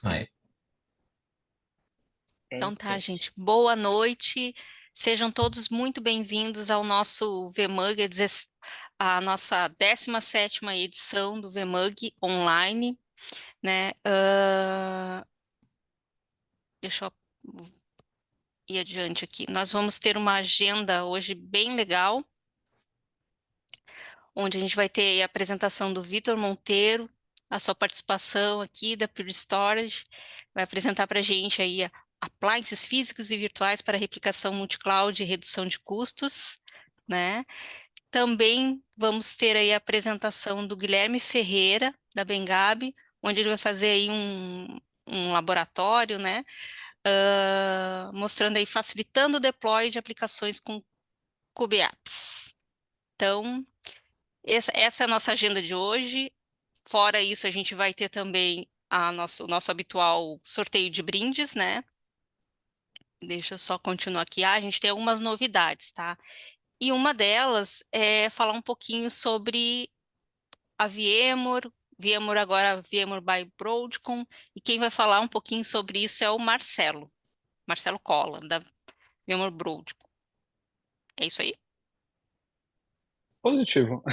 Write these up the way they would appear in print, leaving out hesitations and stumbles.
Aí. Então tá, Perfeito. gente. Boa noite. Sejam todos muito bem-vindos ao nosso VMUG, a nossa 17ª edição do VMUG online, né? Deixa eu ir adiante aqui. Nós vamos ter uma agenda hoje bem legal, onde a gente vai ter a apresentação do Vitor Monteiro, a sua participação aqui da Pure Storage, vai apresentar para a gente aí appliances físicos e virtuais para replicação multi-cloud e redução de custos, né? Também vamos ter aí a apresentação do Guilherme Ferreira, da Bengab, onde ele vai fazer aí um laboratório, né? Mostrando aí, facilitando o deploy de aplicações com KubeApps. Então, essa é a nossa agenda de hoje. Fora isso, a gente vai ter também o nosso habitual sorteio de brindes, né? Deixa eu só continuar aqui. A gente tem algumas novidades, tá? E uma delas é falar um pouquinho sobre a VMware agora, VMware by Broadcom, e quem vai falar um pouquinho sobre isso é o Marcelo Colla, da VMware Broadcom. É isso aí? Positivo.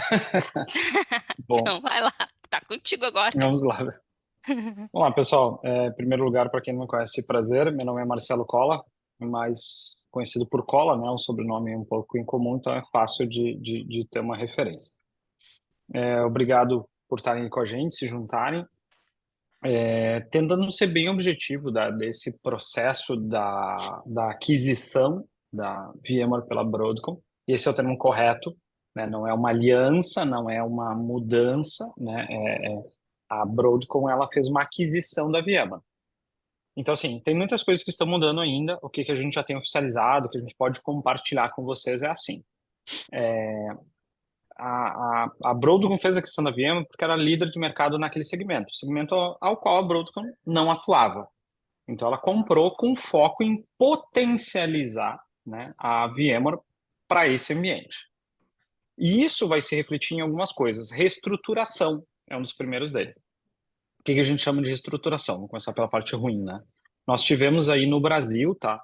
Bom, Então, vai lá, tá contigo agora. vamos lá. Vamos lá, pessoal. Em primeiro lugar, para quem não me conhece, prazer. Meu nome é Marcelo Colla, mais conhecido por Colla, né? Um sobrenome um pouco incomum, então é fácil de ter uma referência. Obrigado por estarem com a gente, se juntarem. Tentando ser bem objetivo desse processo da aquisição da VMware pela Broadcom. Esse é o termo correto, né? Não é uma aliança, não é uma mudança, né? A Broadcom ela fez uma aquisição da VMware. Então, assim, tem muitas coisas que estão mudando ainda. O que a gente já tem oficializado, que a gente pode compartilhar com vocês é assim. A Broadcom fez a aquisição da VMware porque era líder de mercado naquele segmento ao qual a Broadcom não atuava. Então, ela comprou com foco em potencializar, né, a VMware para esse ambiente. E isso vai se refletir em algumas coisas. Reestruturação é um dos primeiros dele. O que a gente chama de reestruturação? Vamos começar pela parte ruim, né? Nós tivemos aí no Brasil, tá,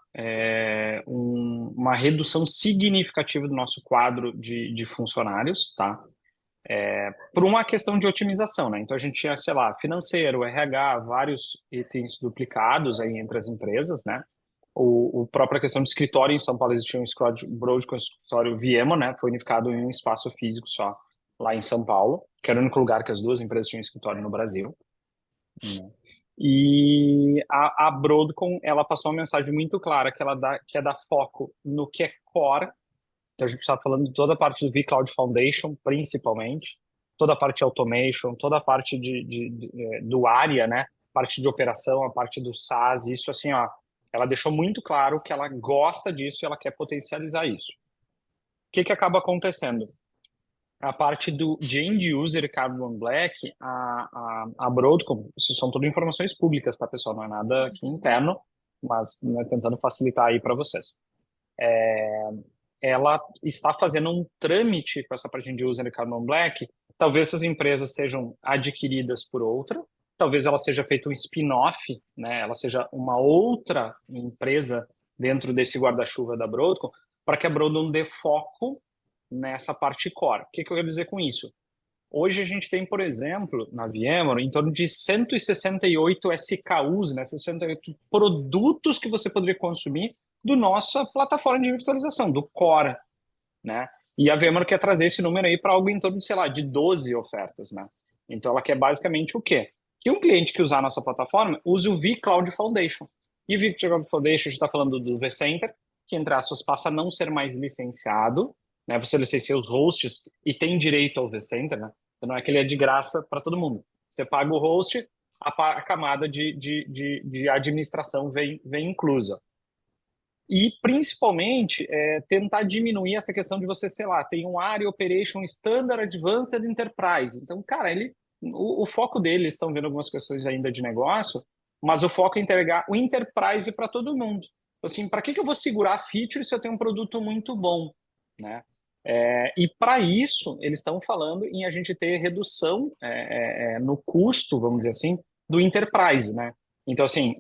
uma redução significativa do nosso quadro de funcionários, tá? Por uma questão de otimização, né? Então a gente tinha, sei lá, financeiro, RH, vários itens duplicados aí entre as empresas, né? O própria questão de escritório em São Paulo existia um escritório Broad com escritório VMware, né? Foi unificado em um espaço físico só lá em São Paulo, que era o único lugar que as duas empresas tinham escritório no Brasil, né? E a Broadcom, ela passou uma mensagem muito clara que é dar foco no que é core. Então, a gente está falando de toda a parte do vCloud Foundation, principalmente, toda a parte de automation, toda a parte do área, né? Parte de operação, a parte do SaaS, isso assim, ó, ela deixou muito claro que ela gosta disso e ela quer potencializar isso. O que acaba acontecendo? A parte de end user e Carbon Black, a Broadcom, isso são tudo informações públicas, tá, pessoal? Não é nada aqui interno, mas né, tentando facilitar aí para vocês. Ela está fazendo um trâmite com essa parte de user e Carbon Black. Talvez essas empresas sejam adquiridas por outra, talvez ela seja feita um spin-off, né? Ela seja uma outra empresa dentro desse guarda-chuva da Broadcom, para que a Broadcom dê foco nessa parte core. O que eu quero dizer com isso? Hoje a gente tem, por exemplo, na VMware, em torno de 168 SKUs, né, 68 produtos que você poderia consumir do nossa plataforma de virtualização, do Core, né? E a VMware quer trazer esse número aí para algo em torno de, sei lá, de 12 ofertas, né? Então ela quer basicamente o quê? Que um cliente que usar a nossa plataforma use o vCloud Foundation. E o vCloud Foundation, a gente está falando do vCenter, que entre aspas passa a não ser mais licenciado, né? Você licencia os hosts e tem direito ao vCenter, né? Então não é que ele é de graça para todo mundo. Você paga o host, a camada de administração vem inclusa. E, principalmente, tentar diminuir essa questão de você, sei lá, tem um Area Operation Standard Advanced Enterprise. Então, cara, o foco deles, estão vendo algumas questões ainda de negócio, mas o foco é entregar o Enterprise para todo mundo. Assim, para que eu vou segurar feature se eu tenho um produto muito bom, né? E para isso, eles estão falando em a gente ter redução no custo, vamos dizer assim, do Enterprise, né? Então, assim,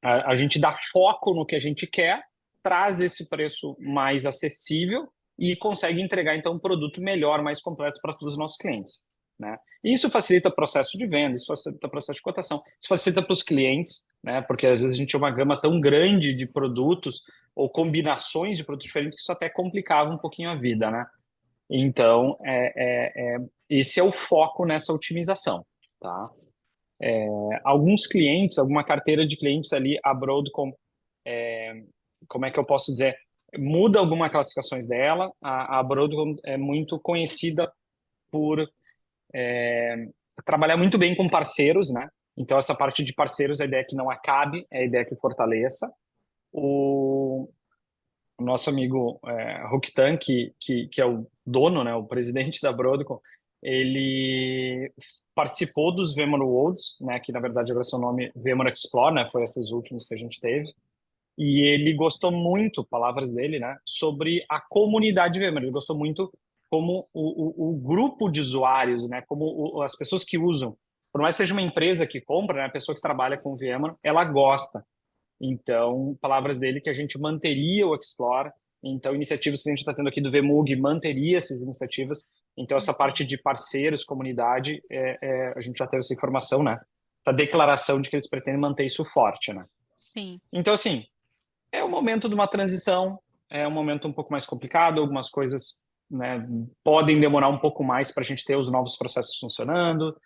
a gente dá foco no que a gente quer, traz esse preço mais acessível e consegue entregar, então, um produto melhor, mais completo para todos os nossos clientes, né? E isso facilita o processo de venda, isso facilita o processo de cotação, isso facilita para os clientes, né? Porque às vezes a gente tinha uma gama tão grande de produtos ou combinações de produtos diferentes que isso até complicava um pouquinho a vida, né? Então, esse é o foco nessa otimização, tá? Alguns clientes, alguma carteira de clientes ali, a Broadcom, como é que eu posso dizer? Muda algumas classificações dela. A Broadcom é muito conhecida por trabalhar muito bem com parceiros, né? Então, essa parte de parceiros, a ideia é que não acabe, é a ideia que fortaleça. O nosso amigo Rokitan, que é o dono, né, o presidente da Broadcom, ele participou dos VMware Worlds, né, que na verdade agora seu nome VMware Explore, né, foi esses últimos que a gente teve, e ele gostou muito, palavras dele, né, sobre a comunidade VMware, ele gostou muito como o grupo de usuários, né, como as pessoas que usam, por mais que seja uma empresa que compra, né, a pessoa que trabalha com VMware, ela gosta. Então, palavras dele que a gente manteria o Explore. Então, iniciativas que a gente está tendo aqui do VMUG manteria essas iniciativas. Então, essa parte de parceiros, comunidade, a gente já teve essa informação, né? Essa declaração de que eles pretendem manter isso forte, né? Sim. Então, assim, é o momento de uma transição, é um momento um pouco mais complicado, algumas coisas, né, podem demorar um pouco mais para a gente ter os novos processos funcionando,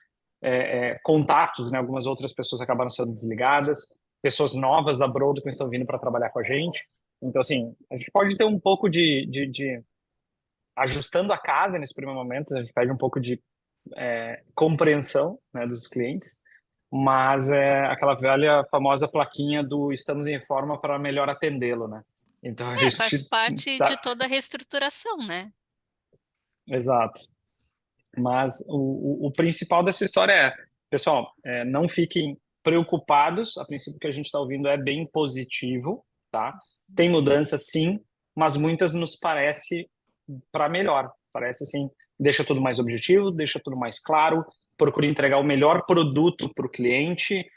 contatos, né, algumas outras pessoas acabaram sendo desligadas, pessoas novas da Broadcom estão vindo para trabalhar com a gente. Então, assim, a gente pode ter um pouco de ajustando a casa nesse primeiro momento, a gente pede um pouco de compreensão, né, dos clientes, mas é aquela velha famosa plaquinha do estamos em reforma para melhor atendê-lo, né? Então a Faz gente parte de tá, toda a reestruturação, né? exato. Mas o principal dessa história pessoal, não fiquem preocupados. A princípio, o que a gente está ouvindo é bem positivo, tá? Tem mudança, sim, mas muitas nos parece para melhor. Parece assim, deixa tudo mais objetivo, deixa tudo mais claro, procura entregar o melhor produto para o cliente,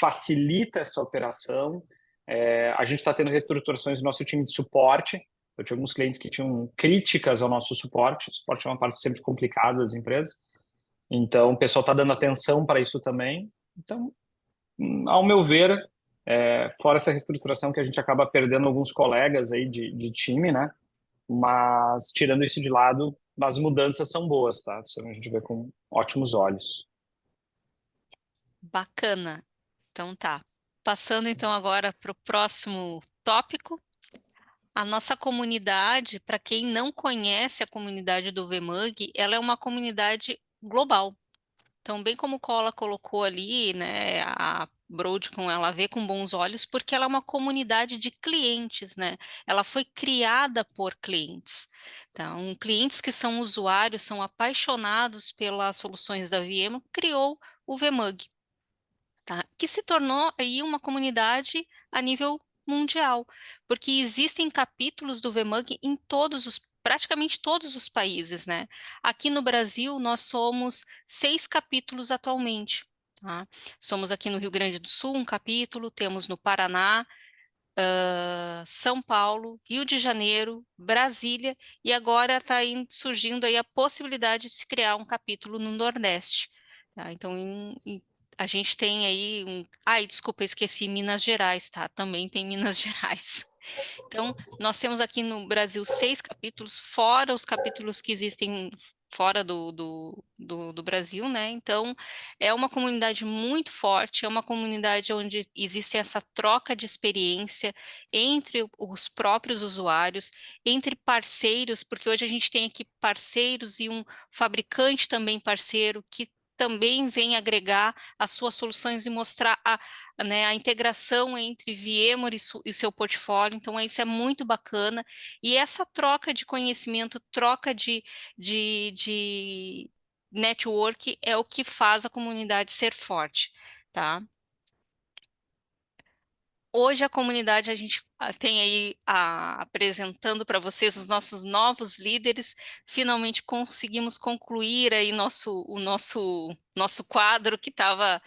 facilita essa operação. A gente está tendo reestruturações do nosso time de suporte. Eu tinha alguns clientes que tinham críticas ao nosso suporte. O suporte é uma parte sempre complicada das empresas. Então, o pessoal está dando atenção para isso também. Então, ao meu ver, fora essa reestruturação que a gente acaba perdendo alguns colegas aí de time, né? Mas, tirando isso de lado, as mudanças são boas, tá? Isso a gente vê com ótimos olhos. Bacana. Então tá. Passando então agora para o próximo tópico. A nossa comunidade, para quem não conhece a comunidade do VMUG, ela é uma comunidade global. Então, bem como o Cola colocou ali, né, a Broadcom, ela vê com bons olhos porque ela é uma comunidade de clientes, né? Ela foi criada por clientes. Então, clientes que são usuários, são apaixonados pelas soluções da VMware, criou o VMUG, tá? Que se tornou aí uma comunidade a nível mundial, porque existem capítulos do VMUG em praticamente todos os países, né? Aqui no Brasil, nós somos 6 capítulos atualmente, tá? Somos aqui no Rio Grande do Sul um capítulo, temos no Paraná, São Paulo, Rio de Janeiro, Brasília, e agora está surgindo aí a possibilidade de se criar um capítulo no Nordeste. Tá? Então, a gente tem aí Ai, desculpa, esqueci Minas Gerais, tá? Também tem Minas Gerais. Então, nós temos aqui no Brasil 6 capítulos, fora os capítulos que existem fora do Brasil, né? Então, é uma comunidade muito forte, é uma comunidade onde existe essa troca de experiência entre os próprios usuários, entre parceiros, porque hoje a gente tem aqui parceiros e um fabricante também parceiro que também vem agregar as suas soluções e mostrar né, a integração entre VMware e o seu portfólio. Então, isso é muito bacana. E essa troca de conhecimento, troca de network é o que faz a comunidade ser forte, tá? Hoje a comunidade a gente tem aí apresentando para vocês os nossos novos líderes. Finalmente conseguimos concluir aí o nosso quadro que estava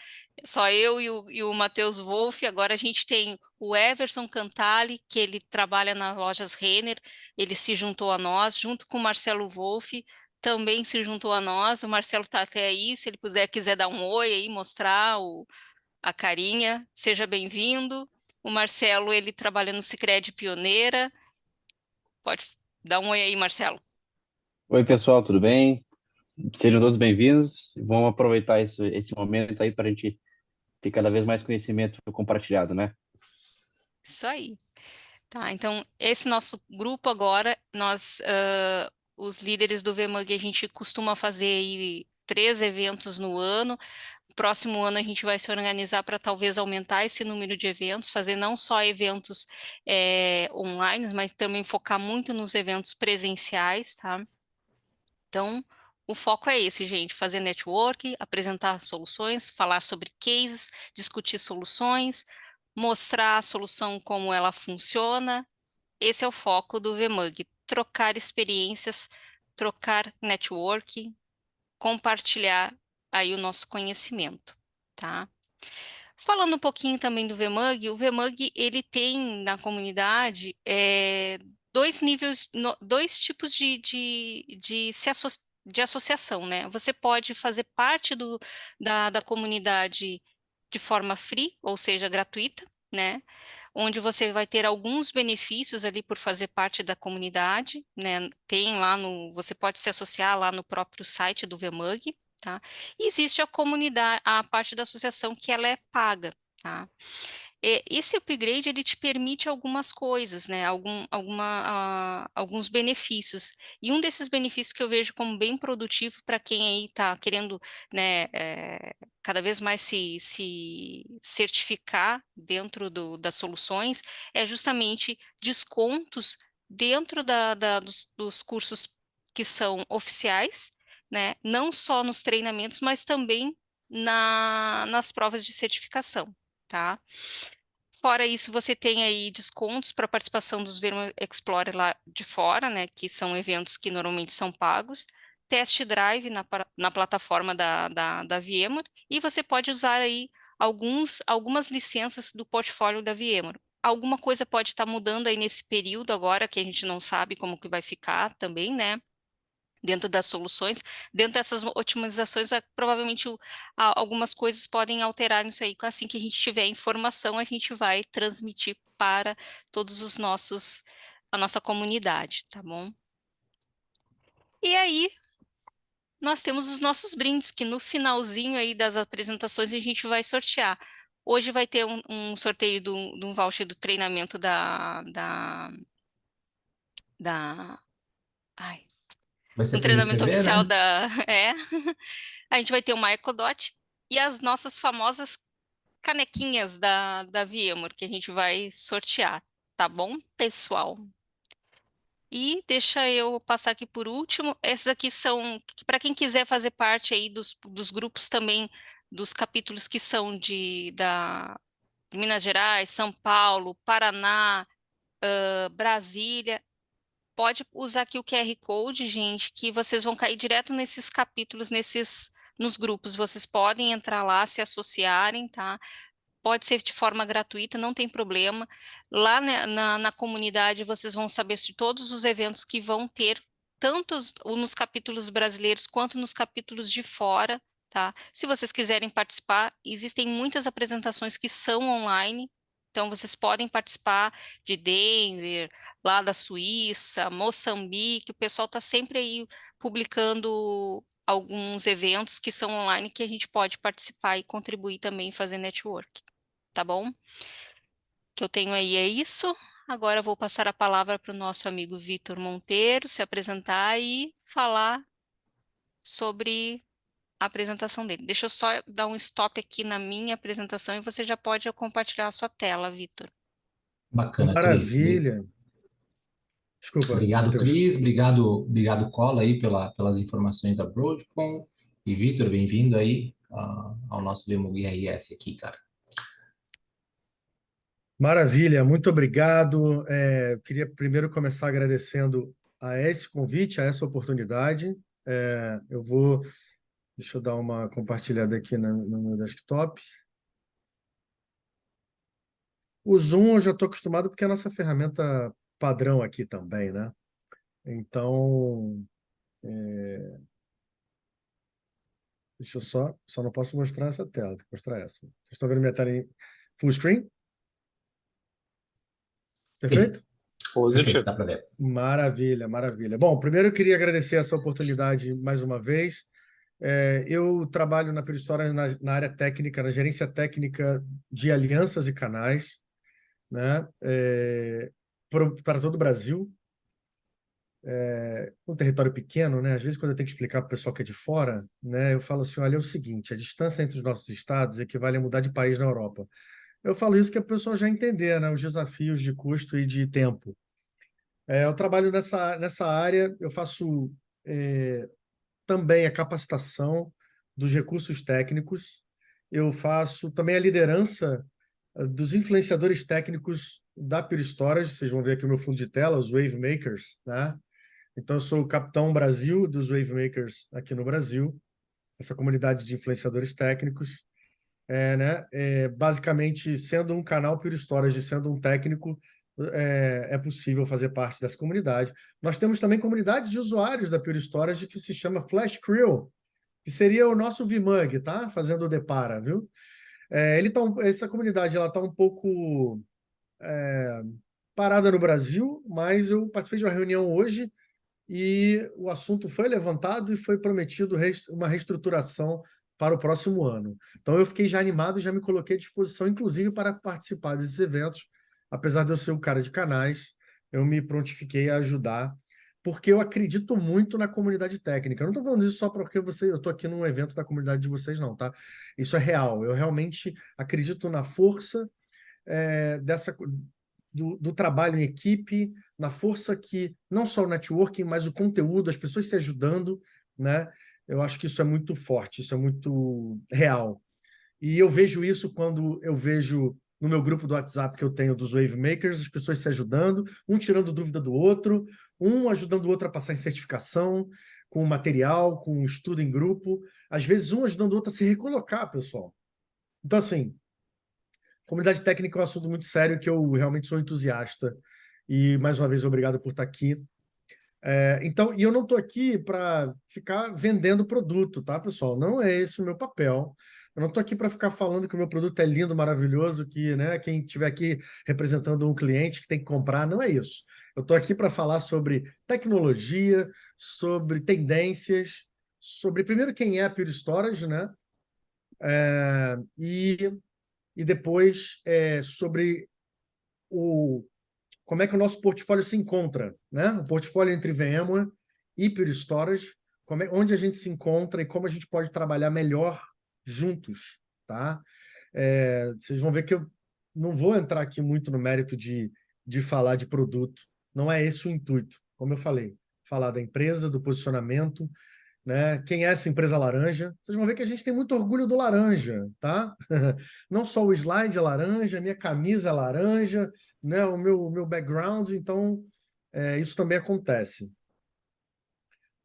só eu e o Matheus Wolff. Agora a gente tem o Everson Cantali, que ele trabalha nas lojas Renner. Ele se juntou a nós, junto com o Marcelo Wolff. Também se juntou a nós. O Marcelo está até aí, se ele quiser dar um oi aí, mostrar a carinha, seja bem-vindo. O Marcelo, ele trabalha no Sicredi Pioneira. Pode dar um oi aí, Marcelo. Oi, pessoal, tudo bem? Sejam todos bem-vindos. Vamos aproveitar esse momento aí para a gente ter cada vez mais conhecimento compartilhado, né? Isso aí. Tá, então, esse nosso grupo agora, os líderes do VMUG, a gente costuma fazer aí 3 eventos no ano. Próximo ano a gente vai se organizar para talvez aumentar esse número de eventos, fazer não só eventos online, mas também focar muito nos eventos presenciais, tá? Então, o foco é esse, gente: fazer network, apresentar soluções, falar sobre cases, discutir soluções, mostrar a solução como ela funciona. Esse é o foco do VMUG: trocar experiências, trocar network, compartilhar aí o nosso conhecimento, tá? Falando um pouquinho também do VMUG, o VMUG ele tem na comunidade dois níveis, dois tipos de associação, né? Você pode fazer parte da comunidade de forma free, ou seja, gratuita, né? Onde você vai ter alguns benefícios ali por fazer parte da comunidade, né? Tem lá você pode se associar lá no próprio site do VMUG, tá? E existe a comunidade, a parte da associação que ela é paga, tá? Esse upgrade ele te permite algumas coisas, né? Alguns benefícios. E um desses benefícios que eu vejo como bem produtivo para quem aí está querendo, né, cada vez mais se certificar dentro das soluções é justamente descontos dentro dos cursos que são oficiais, né? Não só nos treinamentos, mas também nas provas de certificação, tá? Fora isso, você tem aí descontos para participação dos Verma Explorer lá de fora, né? Que são eventos que normalmente são pagos. Test drive na plataforma da VMware. E você pode usar aí algumas licenças do portfólio da VMware. Alguma coisa pode estar mudando aí nesse período agora, que a gente não sabe como que vai ficar também, né? Dentro das soluções, dentro dessas otimizações, provavelmente algumas coisas podem alterar isso aí. Assim que a gente tiver informação, a gente vai transmitir para todos a nossa comunidade, tá bom? E aí, nós temos os nossos brindes, que no finalzinho aí das apresentações a gente vai sortear. Hoje vai ter um sorteio de um voucher do treinamento da, ai, Vai ser um para treinamento receber, oficial né? a gente vai ter uma EcoDot e as nossas famosas canequinhas da VMware que a gente vai sortear, tá bom, pessoal? E deixa eu passar aqui por último. Esses aqui são para quem quiser fazer parte aí dos grupos também, dos capítulos que são de Minas Gerais, São Paulo, Paraná, Brasília. Pode usar aqui o QR Code, gente, que vocês vão cair direto nesses capítulos, nos grupos. Vocês podem entrar lá, se associarem, tá? Pode ser de forma gratuita, não tem problema. Lá né, na comunidade vocês vão saber de todos os eventos que vão ter, tanto nos capítulos brasileiros quanto nos capítulos de fora, tá? Se vocês quiserem participar, existem muitas apresentações que são online, então vocês podem participar de Denver, lá da Suíça, Moçambique, o pessoal está sempre aí publicando alguns eventos que são online que a gente pode participar e contribuir também e fazer network, tá bom? O que eu tenho aí é isso. Agora eu vou passar a palavra para o nosso amigo Vitor Monteiro se apresentar e falar sobre a apresentação dele. Deixa eu só dar um stop aqui na minha apresentação e você já pode compartilhar a sua tela, Vitor. Bacana, Cris. Maravilha. Desculpa, Obrigado, Matheus. Cris. Obrigado, Cola, aí, pelas informações da Broadcom. E, Vitor, bem-vindo aí ao nosso Demo RS aqui, cara. Maravilha, muito obrigado. Eu queria primeiro começar agradecendo a esse convite, a essa oportunidade. Deixa eu dar uma compartilhada aqui no meu desktop. O Zoom eu já estou acostumado porque é a nossa ferramenta padrão aqui também, né? Então, deixa eu só não posso mostrar essa tela, tem que mostrar essa. Vocês estão vendo minha tela em full screen? Perfeito? Perfeito, Positivo. dá para ver. Maravilha, maravilha. Bom, primeiro eu queria agradecer essa oportunidade mais uma vez. Eu trabalho na Peristora na área técnica, na gerência técnica de alianças e canais, né? Para todo o Brasil. Um território pequeno, né? Às vezes, quando eu tenho que explicar para o pessoal que é de fora, né, eu falo assim: olha, é o seguinte, a distância entre os nossos estados equivale a mudar de país na Europa. Eu falo isso que a pessoa já entender, né, os desafios de custo e de tempo. Eu trabalho nessa área, eu faço também a capacitação dos recursos técnicos, eu faço também a liderança dos influenciadores técnicos da Pure Storage. Vocês vão ver aqui o meu fundo de tela, os Wave Makers, né? Então, eu sou o capitão Brasil dos Wave Makers aqui no Brasil, essa comunidade de influenciadores técnicos. Né? Basicamente, sendo um canal Pure Storage, sendo um técnico, é possível fazer parte dessa comunidade. Nós temos também comunidade de usuários da Pure Storage que se chama Flash Crew, que seria o nosso VMUG, tá? Fazendo o Depara, viu? Essa comunidade ela está um pouco parada no Brasil, mas eu participei de uma reunião hoje e o assunto foi levantado e foi prometido uma reestruturação para o próximo ano. Então eu fiquei já animado e já me coloquei à disposição, inclusive para participar desses eventos. Apesar de eu ser um cara de canais, eu me prontifiquei a ajudar, porque eu acredito muito na comunidade técnica. Eu não estou falando isso só porque eu estou aqui num evento da comunidade de vocês, não, tá? Isso é real. Eu realmente acredito na força dessa do trabalho em equipe, na força que não só o networking, mas o conteúdo, as pessoas se ajudando, né? Eu acho que isso é muito forte, isso é muito real. E eu vejo isso quando eu vejo no meu grupo do WhatsApp que eu tenho dos Wave Makers, as pessoas se ajudando, um tirando dúvida do outro, um ajudando o outro a passar em certificação, com material, com estudo em grupo, às vezes um ajudando o outro a se recolocar, pessoal. Então, assim, comunidade técnica é um assunto muito sério que eu realmente sou entusiasta. E, mais uma vez, obrigado por estar aqui. E eu não estou aqui para ficar vendendo produto, tá, pessoal? Não é esse o meu papel. Eu não estou aqui para ficar falando que o meu produto é lindo, maravilhoso, que, né, quem estiver aqui representando um cliente que tem que comprar, não é isso. Eu estou aqui para falar sobre tecnologia, sobre tendências, sobre, primeiro, quem é a Pure Storage, né? E depois sobre como é que o nosso portfólio se encontra, né? O portfólio entre VMware e Pure Storage, onde a gente se encontra e como a gente pode trabalhar melhor juntos, tá? Vocês vão ver que eu não vou entrar aqui muito no mérito de falar de produto, não é esse o intuito, como eu falei, falar da empresa, do posicionamento, né? Quem é essa empresa laranja? Vocês vão ver que a gente tem muito orgulho do laranja, tá? Não só o slide é laranja, a minha camisa é laranja, né? O meu background, então isso também acontece.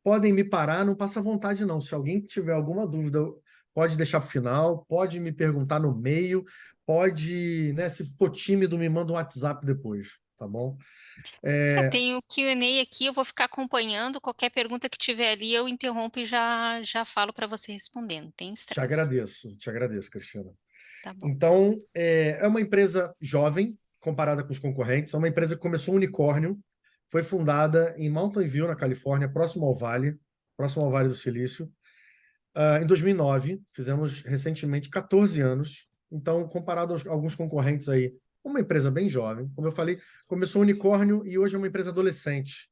Podem me parar, não passa vontade não. Se alguém tiver alguma dúvida, pode deixar para o final, pode me perguntar no meio, pode, né? Se for tímido, me manda um WhatsApp depois, tá bom? Tem o Q&A aqui, eu vou ficar acompanhando. Qualquer pergunta que tiver ali, eu interrompo e já falo para você responder. Não tem estresse. Te agradeço, Cristiana. Tá bom. Então, é uma empresa jovem, comparada com os concorrentes, é uma empresa que começou unicórnio, foi fundada em Mountain View, na Califórnia, próximo ao Vale do Silício, em 2009. Fizemos recentemente 14 anos. Então, comparado a alguns concorrentes aí, uma empresa bem jovem. Como eu falei, começou unicórnio e hoje é uma empresa adolescente,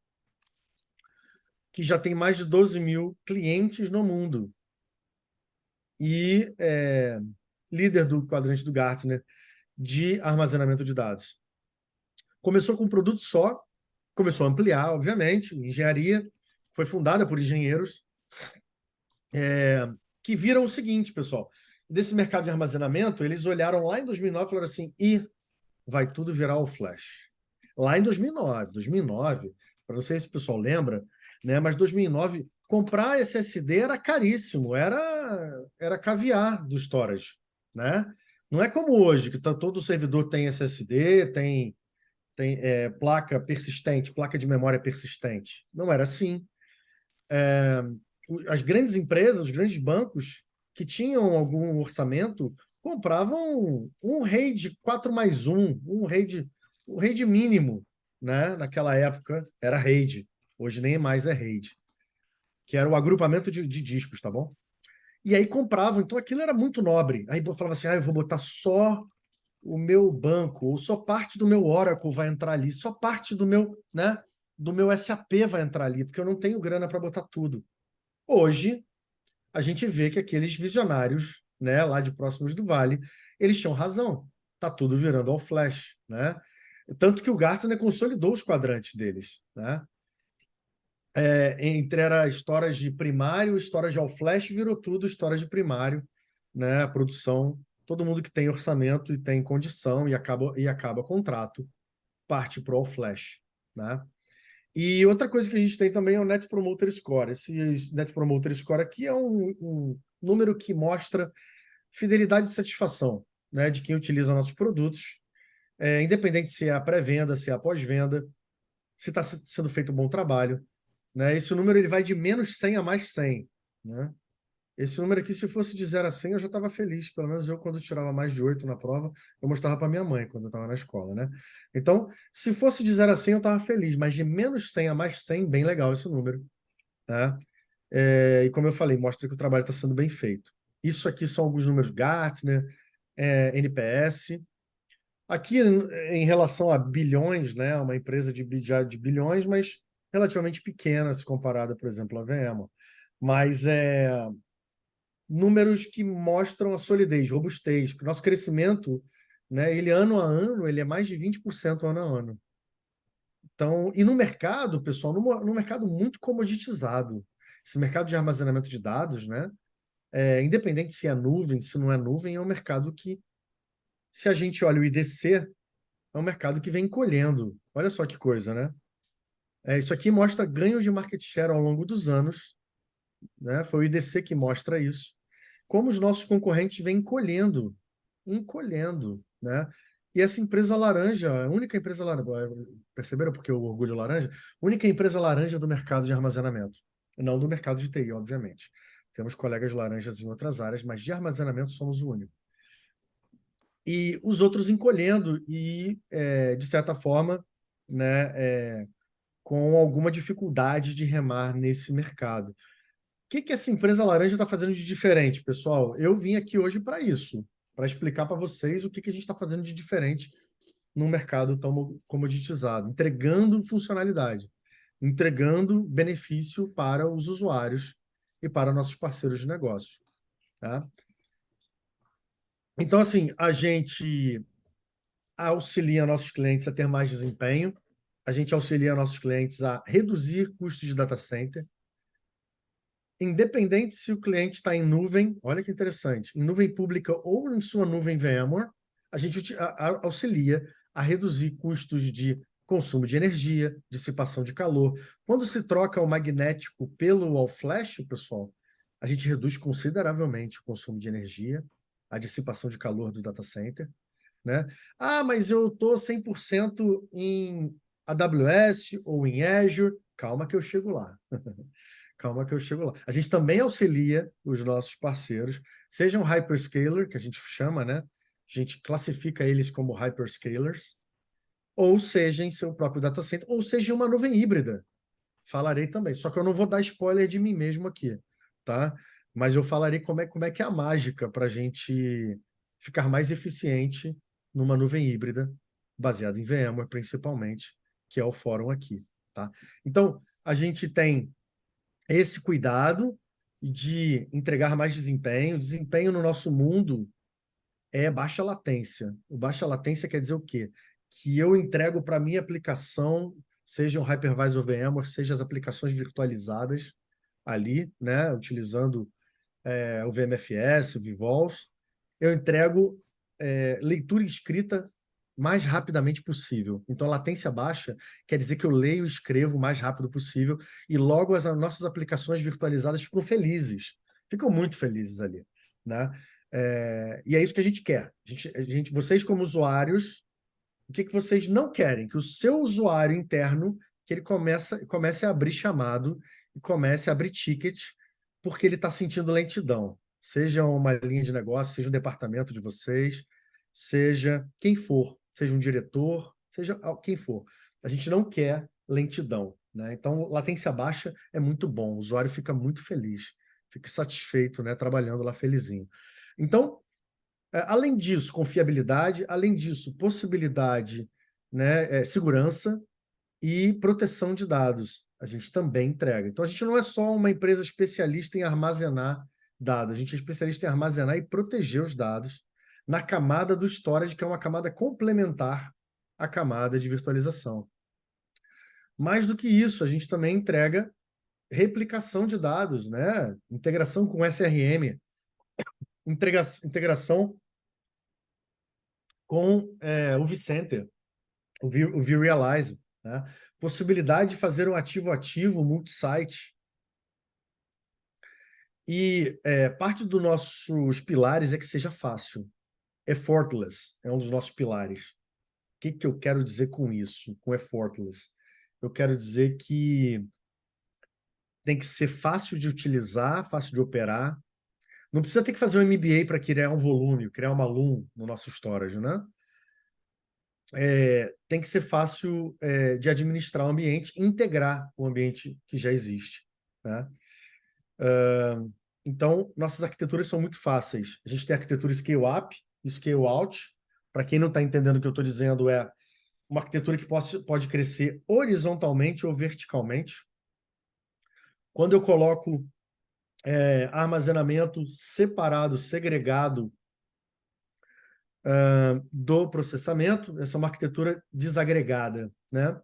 que já tem mais de 12 mil clientes no mundo. E líder do quadrante do Gartner de armazenamento de dados. Começou com um produto só, começou a ampliar, obviamente, engenharia, foi fundada por engenheiros que viram o seguinte, pessoal, desse mercado de armazenamento, eles olharam lá em 2009 e falaram assim, vai tudo virar all flash. Lá em 2009, para não sei se o pessoal lembra, né? Mas 2009, comprar SSD era caríssimo, era caviar do storage, né? Não é como hoje, que todo servidor tem SSD, tem placa persistente, placa de memória persistente. Não era assim. As grandes empresas, os grandes bancos que tinham algum orçamento, compravam um RAID 4+1, um RAID mínimo, né? Naquela época era RAID, hoje nem mais é RAID, que era o agrupamento de discos, tá bom? E aí compravam, então aquilo era muito nobre. Aí falava assim, eu vou botar só o meu banco, ou só parte do meu Oracle vai entrar ali, só parte do meu, né, do meu SAP vai entrar ali, porque eu não tenho grana para botar tudo. Hoje, a gente vê que aqueles visionários, né, lá de Próximos do Vale, eles tinham razão. Tá tudo virando all flash, né? Tanto que o Gartner consolidou os quadrantes deles, né? Entre era storage primário, storage all flash, virou tudo storage primário, né? A produção, todo mundo que tem orçamento e tem condição e acaba contrato, parte para o all flash, né? E outra coisa que a gente tem também é o Net Promoter Score. Esse Net Promoter Score aqui é um número que mostra fidelidade e satisfação, né, de quem utiliza nossos produtos, independente se é a pré-venda, se é a pós-venda, se está sendo feito um bom trabalho, né? Esse número ele vai de -100 a +100, né? Esse número aqui, se fosse de 0 a 100, eu já estava feliz. Pelo menos eu, quando tirava mais de 8 na prova, eu mostrava para minha mãe, quando eu estava na escola, né? Então, se fosse de 0 a 100, eu estava feliz. Mas de -100 a +100, bem legal esse número, tá? E como eu falei, mostra que o trabalho está sendo bem feito. Isso aqui são alguns números Gartner, NPS. Aqui, em relação a bilhões, né? Uma empresa de bilhões, mas relativamente pequena se comparada, por exemplo, à VMware. Mas números que mostram a solidez, robustez, porque o nosso crescimento, né, ele ano a ano, ele é mais de 20% ano a ano. Então, e no mercado, pessoal, no mercado muito comoditizado, esse mercado de armazenamento de dados, né, independente se é nuvem, se não é nuvem, é um mercado que, se a gente olha o IDC, é um mercado que vem encolhendo. Olha só que coisa, né? Isso aqui mostra ganho de market share ao longo dos anos, né? Foi o IDC que mostra isso. Como os nossos concorrentes vêm encolhendo, né? E essa empresa laranja, a única empresa laranja, perceberam porque o orgulho laranja? Única empresa laranja do mercado de armazenamento, não do mercado de TI, obviamente. Temos colegas laranjas em outras áreas, mas de armazenamento somos o único. E os outros encolhendo e, de certa forma, né, com alguma dificuldade de remar nesse mercado. O que essa empresa laranja está fazendo de diferente, pessoal? Eu vim aqui hoje para isso, para explicar para vocês o que a gente está fazendo de diferente num mercado tão comoditizado, entregando funcionalidade, entregando benefício para os usuários e para nossos parceiros de negócio, tá? Então, assim, a gente auxilia nossos clientes a ter mais desempenho, a gente auxilia nossos clientes a reduzir custos de data center, independente se o cliente está em nuvem, olha que interessante, em nuvem pública ou em sua nuvem VMware, a gente auxilia a reduzir custos de consumo de energia, dissipação de calor. Quando se troca o magnético pelo all-flash, pessoal, a gente reduz consideravelmente o consumo de energia, a dissipação de calor do data center, né? Mas eu estou 100% em AWS ou em Azure. Calma que eu chego lá. Calma que eu chego lá. A gente também auxilia os nossos parceiros, sejam hyperscaler, que a gente chama, né? A gente classifica eles como hyperscalers, ou seja em seu próprio data center, ou seja em uma nuvem híbrida. Falarei também, só que eu não vou dar spoiler de mim mesmo aqui, tá? Mas eu falarei como é que é a mágica para a gente ficar mais eficiente numa nuvem híbrida, baseada em VMware principalmente, que é o fórum aqui, tá? Então, a gente tem esse cuidado de entregar mais desempenho. Desempenho no nosso mundo é baixa latência. O baixa latência quer dizer o quê? Que eu entrego para a minha aplicação, seja um hypervisor VMware, seja as aplicações virtualizadas ali, né, utilizando o VMFS, o vVols, eu entrego leitura e escrita mais rapidamente possível. Então, latência baixa quer dizer que eu leio e escrevo o mais rápido possível e logo as nossas aplicações virtualizadas ficam felizes, ficam muito felizes ali, né? E é isso que a gente quer. Vocês como usuários, o que vocês não querem? Que o seu usuário interno, que ele comece a abrir chamado e comece a abrir ticket porque ele está sentindo lentidão. Seja uma linha de negócio, seja um departamento de vocês, seja quem for, seja um diretor, seja quem for. A gente não quer lentidão, né? Então, latência baixa é muito bom, o usuário fica muito feliz, fica satisfeito, né? Trabalhando lá felizinho. Então, além disso, confiabilidade, além disso, possibilidade, né, segurança e proteção de dados. A gente também entrega. Então, a gente não é só uma empresa especialista em armazenar dados, a gente é especialista em armazenar e proteger os dados na camada do storage, que é uma camada complementar à camada de virtualização. Mais do que isso, a gente também entrega replicação de dados, né? Integração com SRM, integração com o vCenter, o vRealize, né? Possibilidade de fazer um ativo-ativo multi-site. E parte dos nossos pilares é que seja fácil. Effortless é um dos nossos pilares. O que eu quero dizer com isso, com effortless? Eu quero dizer que tem que ser fácil de utilizar, fácil de operar. Não precisa ter que fazer um MBA para criar um volume, criar uma LUM no nosso storage, né? Tem que ser fácil de administrar o ambiente e integrar o ambiente que já existe, né? Então, nossas arquiteturas são muito fáceis. A gente tem arquitetura scale-up e scale-out. Para quem não está entendendo o que eu estou dizendo, é uma arquitetura que pode crescer horizontalmente ou verticalmente. Quando eu coloco armazenamento separado, segregado do processamento, essa é uma arquitetura desagregada, né?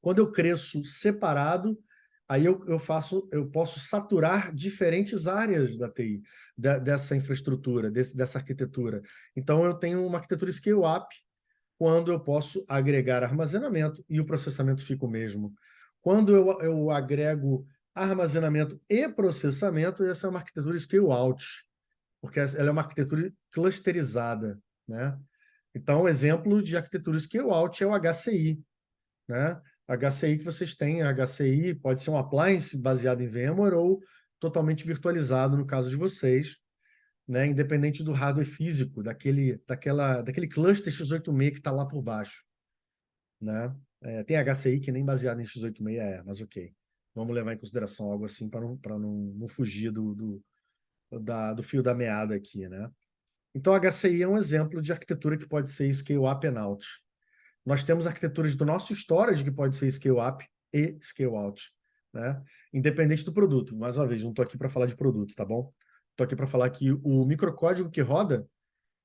Quando eu cresço separado, aí eu posso saturar diferentes áreas da TI, dessa infraestrutura, dessa arquitetura. Então, eu tenho uma arquitetura scale-up, quando eu posso agregar armazenamento e o processamento fica o mesmo. Quando eu agrego armazenamento e processamento, essa é uma arquitetura scale-out, porque ela é uma arquitetura clusterizada, né? Então, o exemplo de arquitetura scale-out é o HCI, né? HCI que vocês têm, a HCI pode ser um appliance baseado em VMware ou totalmente virtualizado, no caso de vocês, né? Independente do hardware físico, daquele cluster x86 que está lá por baixo, né? Tem HCI que nem baseado em x86 mas ok. Vamos levar em consideração algo assim para não fugir do fio da meada aqui, né? Então, a HCI é um exemplo de arquitetura que pode ser scale-up and out. Nós temos arquiteturas do nosso storage que pode ser scale-up e scale-out, né? Independente do produto. Mais uma vez, não estou aqui para falar de produto, tá bom? Estou aqui para falar que o microcódigo que roda,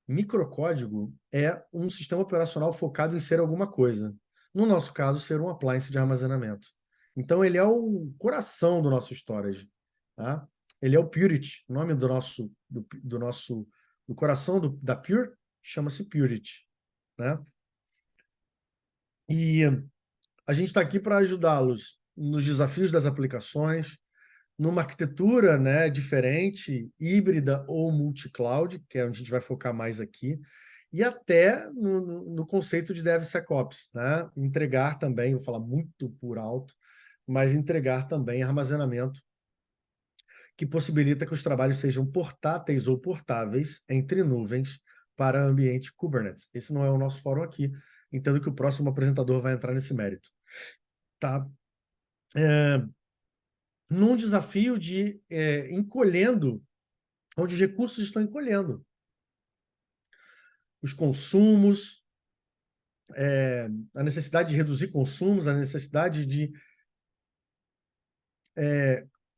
microcódigo é um sistema operacional focado em ser alguma coisa. No nosso caso, ser um appliance de armazenamento. Então, ele é o coração do nosso storage, tá? Ele é o Purity. O nome do coração da Pure chama-se Purity, né? E a gente está aqui para ajudá-los nos desafios das aplicações, numa arquitetura, né, diferente, híbrida ou multi-cloud, que é onde a gente vai focar mais aqui, e até no conceito de DevSecOps, né? Entregar também, vou falar muito por alto, mas entregar também armazenamento que possibilita que os trabalhos sejam portáteis ou portáveis entre nuvens para ambiente Kubernetes. Esse não é o nosso fórum aqui, entendo que o próximo apresentador vai entrar nesse mérito. Tá? Num desafio de encolhendo, onde os recursos estão encolhendo. Os consumos, a necessidade de reduzir consumos, a necessidade de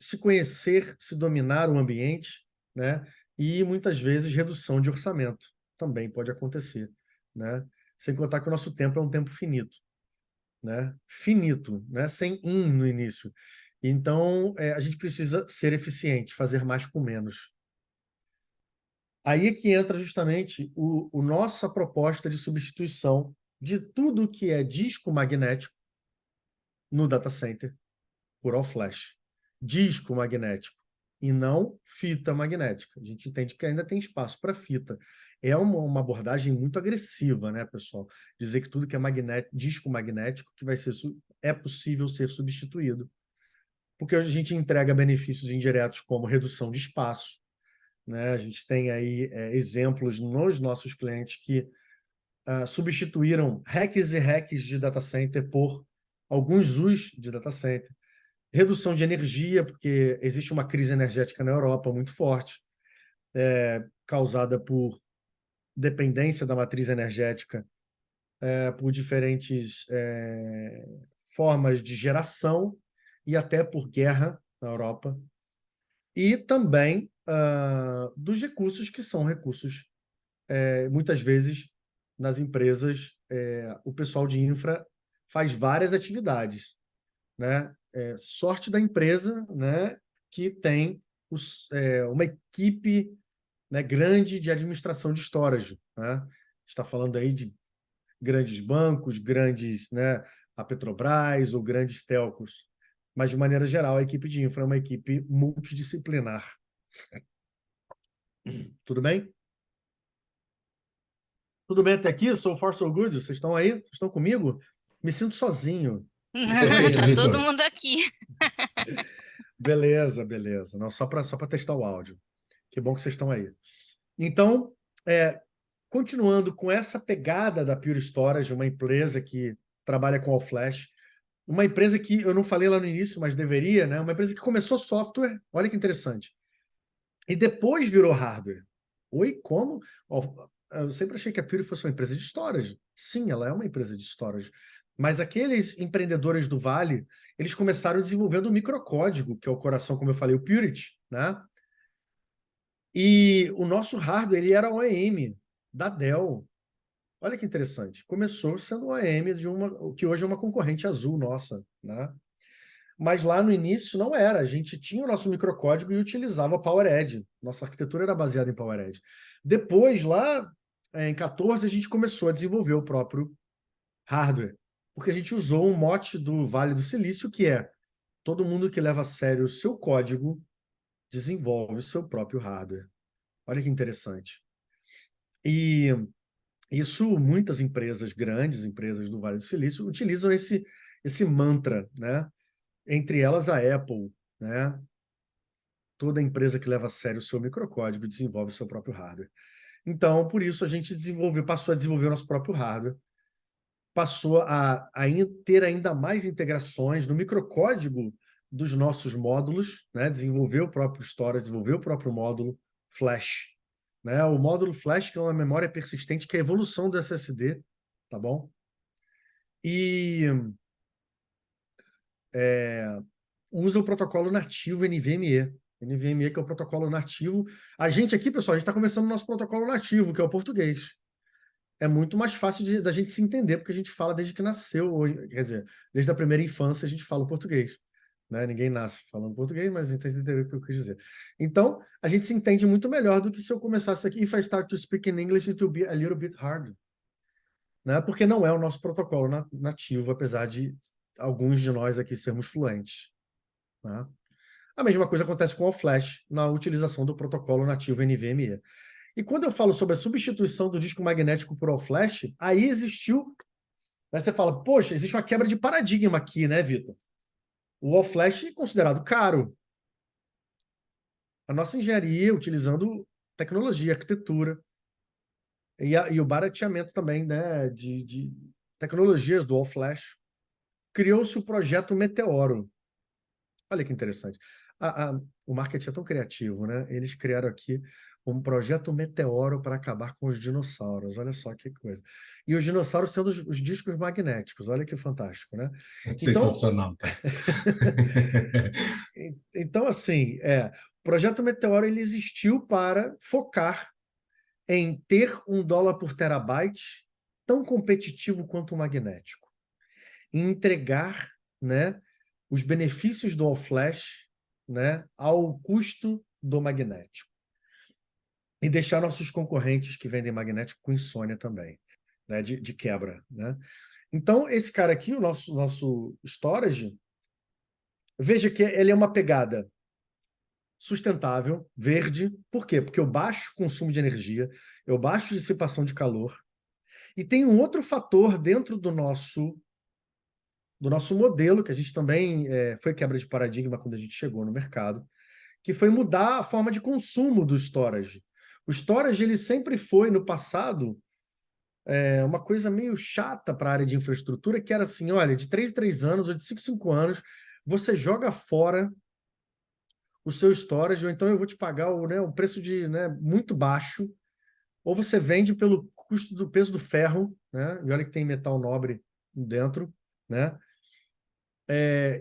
se conhecer, se dominar o ambiente, né? E muitas vezes redução de orçamento também pode acontecer, né? Sem contar que o nosso tempo é um tempo finito, né? Finito, né? Sem no início. Então, a gente precisa ser eficiente, fazer mais com menos. Aí é que entra justamente nossa proposta de substituição de tudo que é disco magnético no data center por all flash. Disco magnético e não fita magnética. A gente entende que ainda tem espaço para fita. É uma abordagem muito agressiva, né, pessoal? Dizer que tudo que é disco magnético que é possível ser substituído. Porque a gente entrega benefícios indiretos como redução de espaço, né? A gente tem aí exemplos nos nossos clientes que substituíram racks e racks de data center por alguns US de data center. Redução de energia, porque existe uma crise energética na Europa muito forte, causada por dependência da matriz energética, por diferentes formas de geração e até por guerra na Europa. E também dos recursos que são recursos, muitas vezes, nas empresas, o pessoal de infra faz várias atividades, né? Sorte da empresa, né, que tem uma equipe, né, grande de administração de storage, né? Está falando aí de grandes bancos, grandes, né, a Petrobras ou grandes telcos. Mas, de maneira geral, a equipe de infra é uma equipe multidisciplinar. Tudo bem? Tudo bem até aqui? Sou for so good. Vocês estão aí? Vocês estão comigo? Me sinto sozinho. Perfeito, Tá todo Vitor. mundo aqui. Beleza, beleza. Não, só para testar o áudio. Que bom que vocês estão aí. Então, continuando com essa pegada da Pure Storage, uma empresa que trabalha com All Flash, uma empresa que eu não falei lá no início, mas deveria, né? Uma empresa que começou software, olha que interessante, e depois virou hardware. Oi, como? Eu sempre achei que a Pure fosse uma empresa de storage. Sim, ela é uma empresa de storage. Mas aqueles empreendedores do Vale, eles começaram desenvolvendo o microcódigo, que é o coração, como eu falei, o Purity, né? E o nosso hardware, ele era OEM da Dell. Olha que interessante. Começou sendo OEM de uma que hoje é uma concorrente azul nossa, né? Mas lá no início não era. A gente tinha o nosso microcódigo e utilizava PowerEdge. Nossa arquitetura era baseada em PowerEdge. Depois, lá em 14, a gente começou a desenvolver o próprio hardware, porque a gente usou um mote do Vale do Silício, que é todo mundo que leva a sério o seu código desenvolve o seu próprio hardware. Olha que interessante. E isso, muitas empresas, grandes empresas do Vale do Silício, utilizam esse mantra, né? Entre elas a Apple, né? Toda empresa que leva a sério o seu microcódigo desenvolve o seu próprio hardware. Então, por isso, a gente passou a desenvolver o nosso próprio hardware, passou a ter ainda mais integrações no microcódigo dos nossos módulos, né? Desenvolver o próprio storage, desenvolver o próprio módulo Flash, né? O módulo Flash, que é uma memória persistente, que é a evolução do SSD, tá bom? E usa o protocolo nativo NVMe. NVMe, que é o protocolo nativo. A gente aqui, pessoal, a gente está começando o nosso protocolo nativo, que é o português. É muito mais fácil da gente se entender, porque a gente fala desde que nasceu, quer dizer, desde a primeira infância a gente fala o português. Né? Ninguém nasce falando português, mas a gente entende o que eu quis dizer. Então, a gente se entende muito melhor do que se eu começasse aqui, if I start to speak in English, it will be a little bit hard. Né? Porque não é o nosso protocolo nativo, apesar de alguns de nós aqui sermos fluentes. Né? A mesma coisa acontece com o Flash, na utilização do protocolo nativo NVMe. E quando eu falo sobre a substituição do disco magnético por All Flash, aí existiu... Aí você fala, poxa, existe uma quebra de paradigma aqui, né, Vitor? O All Flash é considerado caro. A nossa engenharia, utilizando tecnologia, arquitetura, e o barateamento também, né, de tecnologias do All Flash, criou-se o projeto Meteoro. Olha que interessante. O marketing é tão criativo, né? Eles criaram aqui um projeto Meteoro para acabar com os dinossauros. Olha só que coisa. E os dinossauros sendo os discos magnéticos. Olha que fantástico, né? Então, Sensacional, cara. então assim, o projeto Meteoro ele existiu para focar em ter $1 por terabyte tão competitivo quanto o magnético. E entregar, né, os benefícios do All Flash, né, ao custo do magnético. e deixar nossos concorrentes que vendem magnético com insônia também, né, de quebra, né? Então, esse cara aqui, o nosso storage, veja que ele é uma pegada sustentável, verde. Por quê? Porque eu baixo consumo de energia, eu baixo dissipação de calor. E tem um outro fator dentro do nosso modelo, que a gente também foi quebra de paradigma quando a gente chegou no mercado, que foi mudar a forma de consumo do storage. O storage, ele sempre foi, no passado, uma coisa meio chata para a área de infraestrutura, que era assim, olha, de 3 em 3 anos, ou de 5 em 5 anos, você joga fora o seu storage, ou então eu vou te pagar o preço muito baixo, ou você vende pelo custo do peso do ferro, né? E olha que tem metal nobre dentro, né?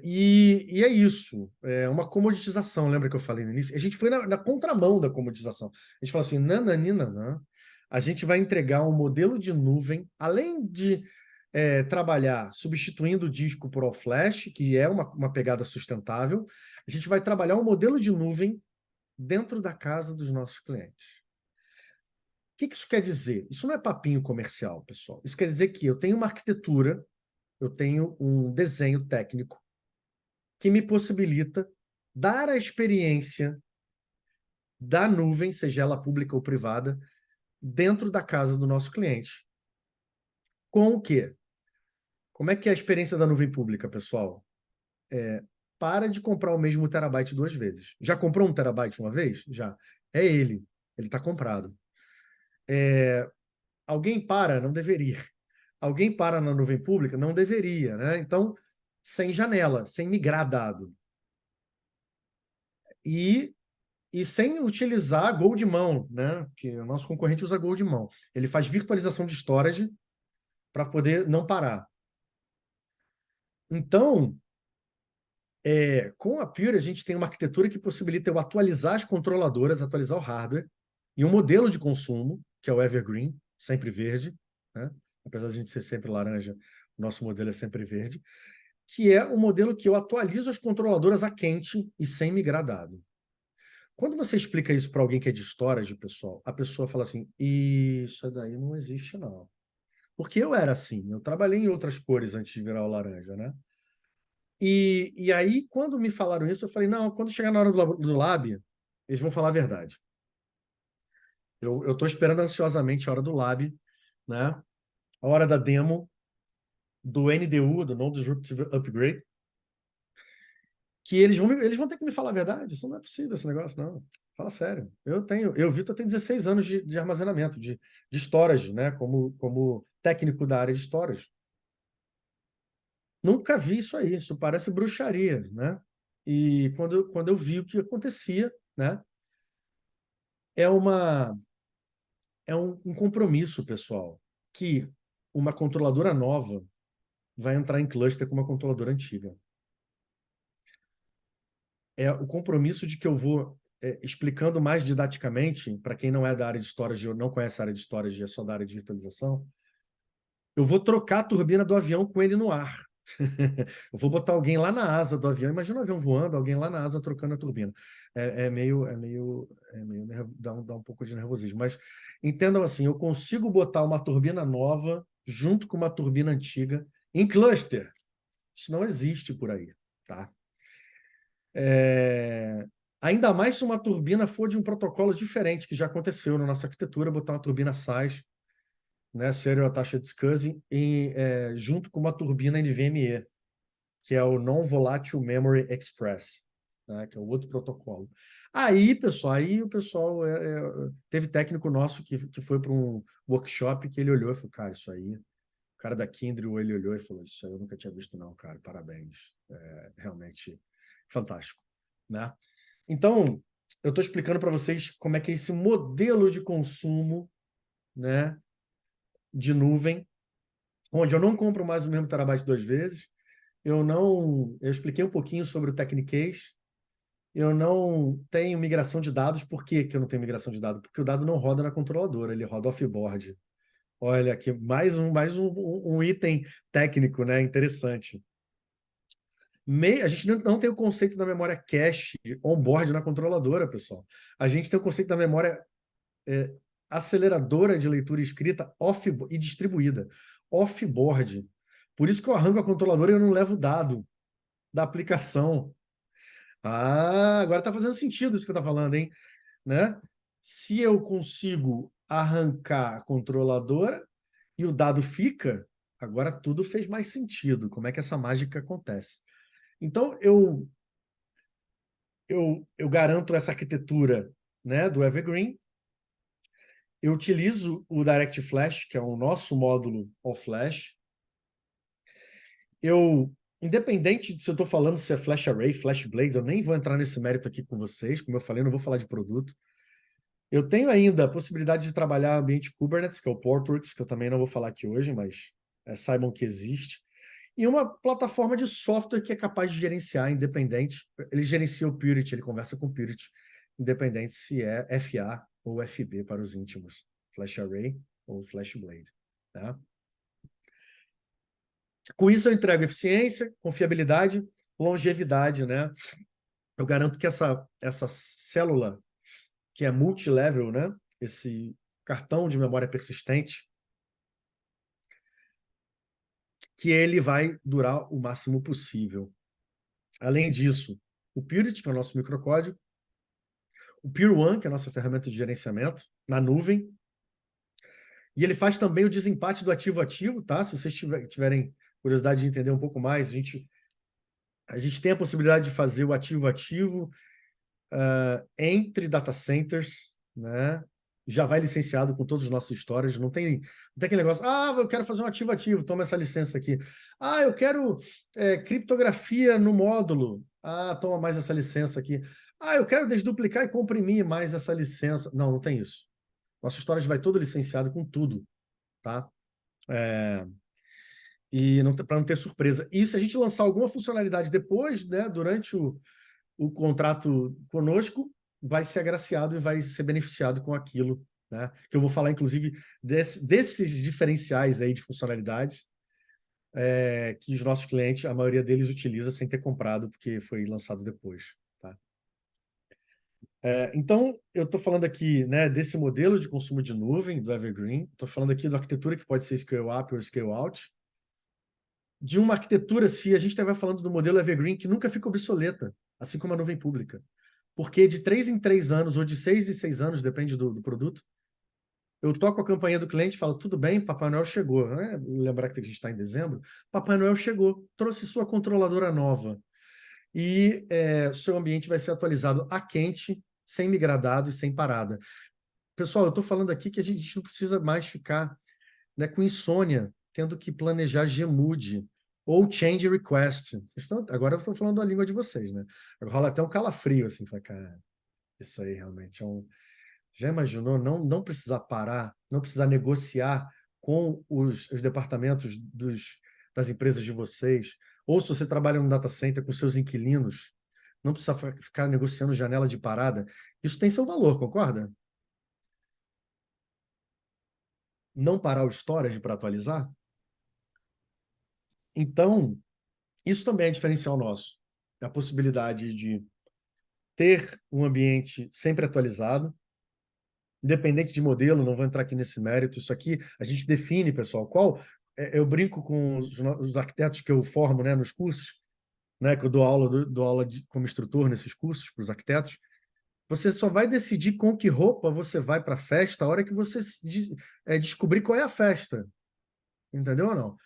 E é isso, é uma comoditização, lembra que eu falei no início? A gente foi na contramão da comoditização. A gente falou assim, nananina, a gente vai entregar um modelo de nuvem, além de trabalhar substituindo o disco por all flash, que é uma pegada sustentável, a gente vai trabalhar um modelo de nuvem dentro da casa dos nossos clientes. O que isso quer dizer? Isso não é papinho comercial, pessoal. Isso quer dizer que eu tenho uma arquitetura, eu tenho um desenho técnico que me possibilita dar a experiência da nuvem, seja ela pública ou privada, dentro da casa do nosso cliente. Com o quê? Como é que é a experiência da nuvem pública, pessoal? Para de comprar o mesmo terabyte 2 vezes. Já comprou 1 terabyte uma vez? Já. É ele está comprado. Alguém para? Não deveria. Alguém para na nuvem pública? Não deveria, né? Então, sem janela, sem migrar dado. E sem utilizar Gol de mão, né? Que o nosso concorrente usa Gol de mão. Ele faz virtualização de storage para poder não parar. Então, com a Pure, a gente tem uma arquitetura que possibilita eu atualizar as controladoras, atualizar o hardware, e um modelo de consumo, que é o Evergreen, sempre verde, né? Apesar de a gente ser sempre laranja, o nosso modelo é sempre verde, que é o modelo que eu atualizo as controladoras a quente e sem migrar dado. Quando você explica isso para alguém que é de storage, pessoal, a pessoa fala assim, isso daí não existe, não. Porque eu era assim, eu trabalhei em outras cores antes de virar o laranja, né? E aí, quando me falaram isso, eu falei, não, quando chegar na hora do lab, eles vão falar a verdade. Eu estou esperando ansiosamente a hora do lab, né? A hora da demo do NDU, do Non-Disruptive Upgrade, que eles vão ter que me falar a verdade. Isso não é possível, esse negócio, não. Fala sério. Vitor, tem 16 anos de armazenamento, de storage, né? Como técnico da área de storage. Nunca vi isso aí, isso parece bruxaria, né? E quando eu vi o que acontecia, né? É um compromisso, pessoal, que uma controladora nova vai entrar em cluster com uma controladora antiga. É o compromisso de que eu vou explicando mais didaticamente, para quem não é da área de storage ou não conhece a área de storage, é só da área de virtualização, eu vou trocar a turbina do avião com ele no ar. Eu vou botar alguém lá na asa do avião. Imagina o avião voando, alguém lá na asa trocando a turbina. Dá um pouco de nervosismo. Mas entendam assim, eu consigo botar uma turbina nova junto com uma turbina antiga em cluster. Isso não existe por aí, tá? Ainda mais se uma turbina for de um protocolo diferente, que já aconteceu na nossa arquitetura, botar uma turbina SAS, né, Serial Attached Scuzzing, junto com uma turbina NVMe, que é o Non-Volatile Memory Express, né, que é o outro protocolo. Aí, pessoal, teve técnico nosso que foi para um workshop que ele olhou e falou, cara, isso aí, o cara da Kyndryl, ele olhou e falou, isso aí eu nunca tinha visto não, cara, parabéns, realmente fantástico, né? Então, eu estou explicando para vocês como é que é esse modelo de consumo, né, de nuvem, onde eu não compro mais o mesmo terabyte 2 vezes, eu expliquei um pouquinho sobre o Technicase, eu não tenho migração de dados. Por que eu não tenho migração de dados? Porque o dado não roda na controladora, ele roda off-board. Olha aqui, mais um item técnico, né, interessante. A gente não tem o conceito da memória cache on-board na controladora, pessoal. A gente tem o conceito da memória aceleradora de leitura e escrita e distribuída, off-board. Por isso que eu arranco a controladora e eu não levo o dado da aplicação. Agora está fazendo sentido isso que você está falando, hein? Né? Se eu consigo arrancar a controladora e o dado fica, agora tudo fez mais sentido. Como é que essa mágica acontece? Então, eu garanto essa arquitetura, né, do Evergreen. Eu utilizo o Direct Flash, que é o nosso módulo All Flash. Independente de se eu estou falando se é Flash Array, Flash Blade, eu nem vou entrar nesse mérito aqui com vocês. Como eu falei, não vou falar de produto. Eu tenho ainda a possibilidade de trabalhar ambiente Kubernetes, que é o Portworx, que eu também não vou falar aqui hoje, mas saibam que existe. E uma plataforma de software que é capaz de gerenciar independente. Ele gerencia o Purity, ele conversa com o Purity, independente se é FA ou FB para os íntimos, Flash Array ou Flash Blade. Tá? Com isso eu entrego eficiência, confiabilidade, longevidade, né? Eu garanto que essa célula, que é multilevel, né? Esse cartão de memória persistente, que ele vai durar o máximo possível. Além disso, o Purity, que é o nosso microcódigo, o Pure1, que é a nossa ferramenta de gerenciamento, na nuvem, e ele faz também o desempate do ativo-ativo, tá? Se vocês tiverem curiosidade de entender um pouco mais, a gente tem a possibilidade de fazer o ativo-ativo entre data centers, né? Já vai licenciado com todos os nossos storage, não tem aquele negócio, eu quero fazer um ativo-ativo, toma essa licença aqui. Eu quero criptografia no módulo, toma mais essa licença aqui. Eu quero desduplicar e comprimir mais essa licença. Não, não tem isso. Nosso storage vai todo licenciado com tudo, tá? E para não ter surpresa. E se a gente lançar alguma funcionalidade depois, né, durante o contrato conosco, vai ser agraciado e vai ser beneficiado com aquilo, né? Que eu vou falar, inclusive, desses diferenciais aí de funcionalidades que os nossos clientes, a maioria deles utiliza sem ter comprado, porque foi lançado depois. Tá? Então, eu estou falando aqui, né, desse modelo de consumo de nuvem, do Evergreen, estou falando aqui da arquitetura que pode ser scale-up ou scale-out, de uma arquitetura, se a gente estiver falando do modelo Evergreen, que nunca fica obsoleta, assim como a nuvem pública. Porque de 3 em 3 anos, ou de 6 em 6 anos, depende do produto, eu toco a campanha do cliente e falo, tudo bem, Papai Noel chegou. Lembrar que a gente está em dezembro. Papai Noel chegou, trouxe sua controladora nova. E seu ambiente vai ser atualizado a quente, sem migradado e sem parada. Pessoal, eu estou falando aqui que a gente não precisa mais ficar, né, com insônia, tendo que planejar Gmood ou change request. Agora eu estou falando a língua de vocês, né? Rola até um calafrio, assim, cara, isso aí realmente é um... Já imaginou não precisar parar, não precisar negociar com os departamentos das empresas de vocês, ou se você trabalha no data center com seus inquilinos, não precisa ficar negociando janela de parada. Isso tem seu valor, concorda? Não parar o storage para atualizar? Então, isso também é diferencial nosso. A possibilidade de ter um ambiente sempre atualizado, independente de modelo, não vou entrar aqui nesse mérito. Isso aqui a gente define, pessoal, eu brinco com os arquitetos que eu formo, né, nos cursos, né, que eu dou aula como instrutor nesses cursos para os arquitetos. Você só vai decidir com que roupa você vai para a festa a hora que você descobrir qual é a festa. Entendeu ou não?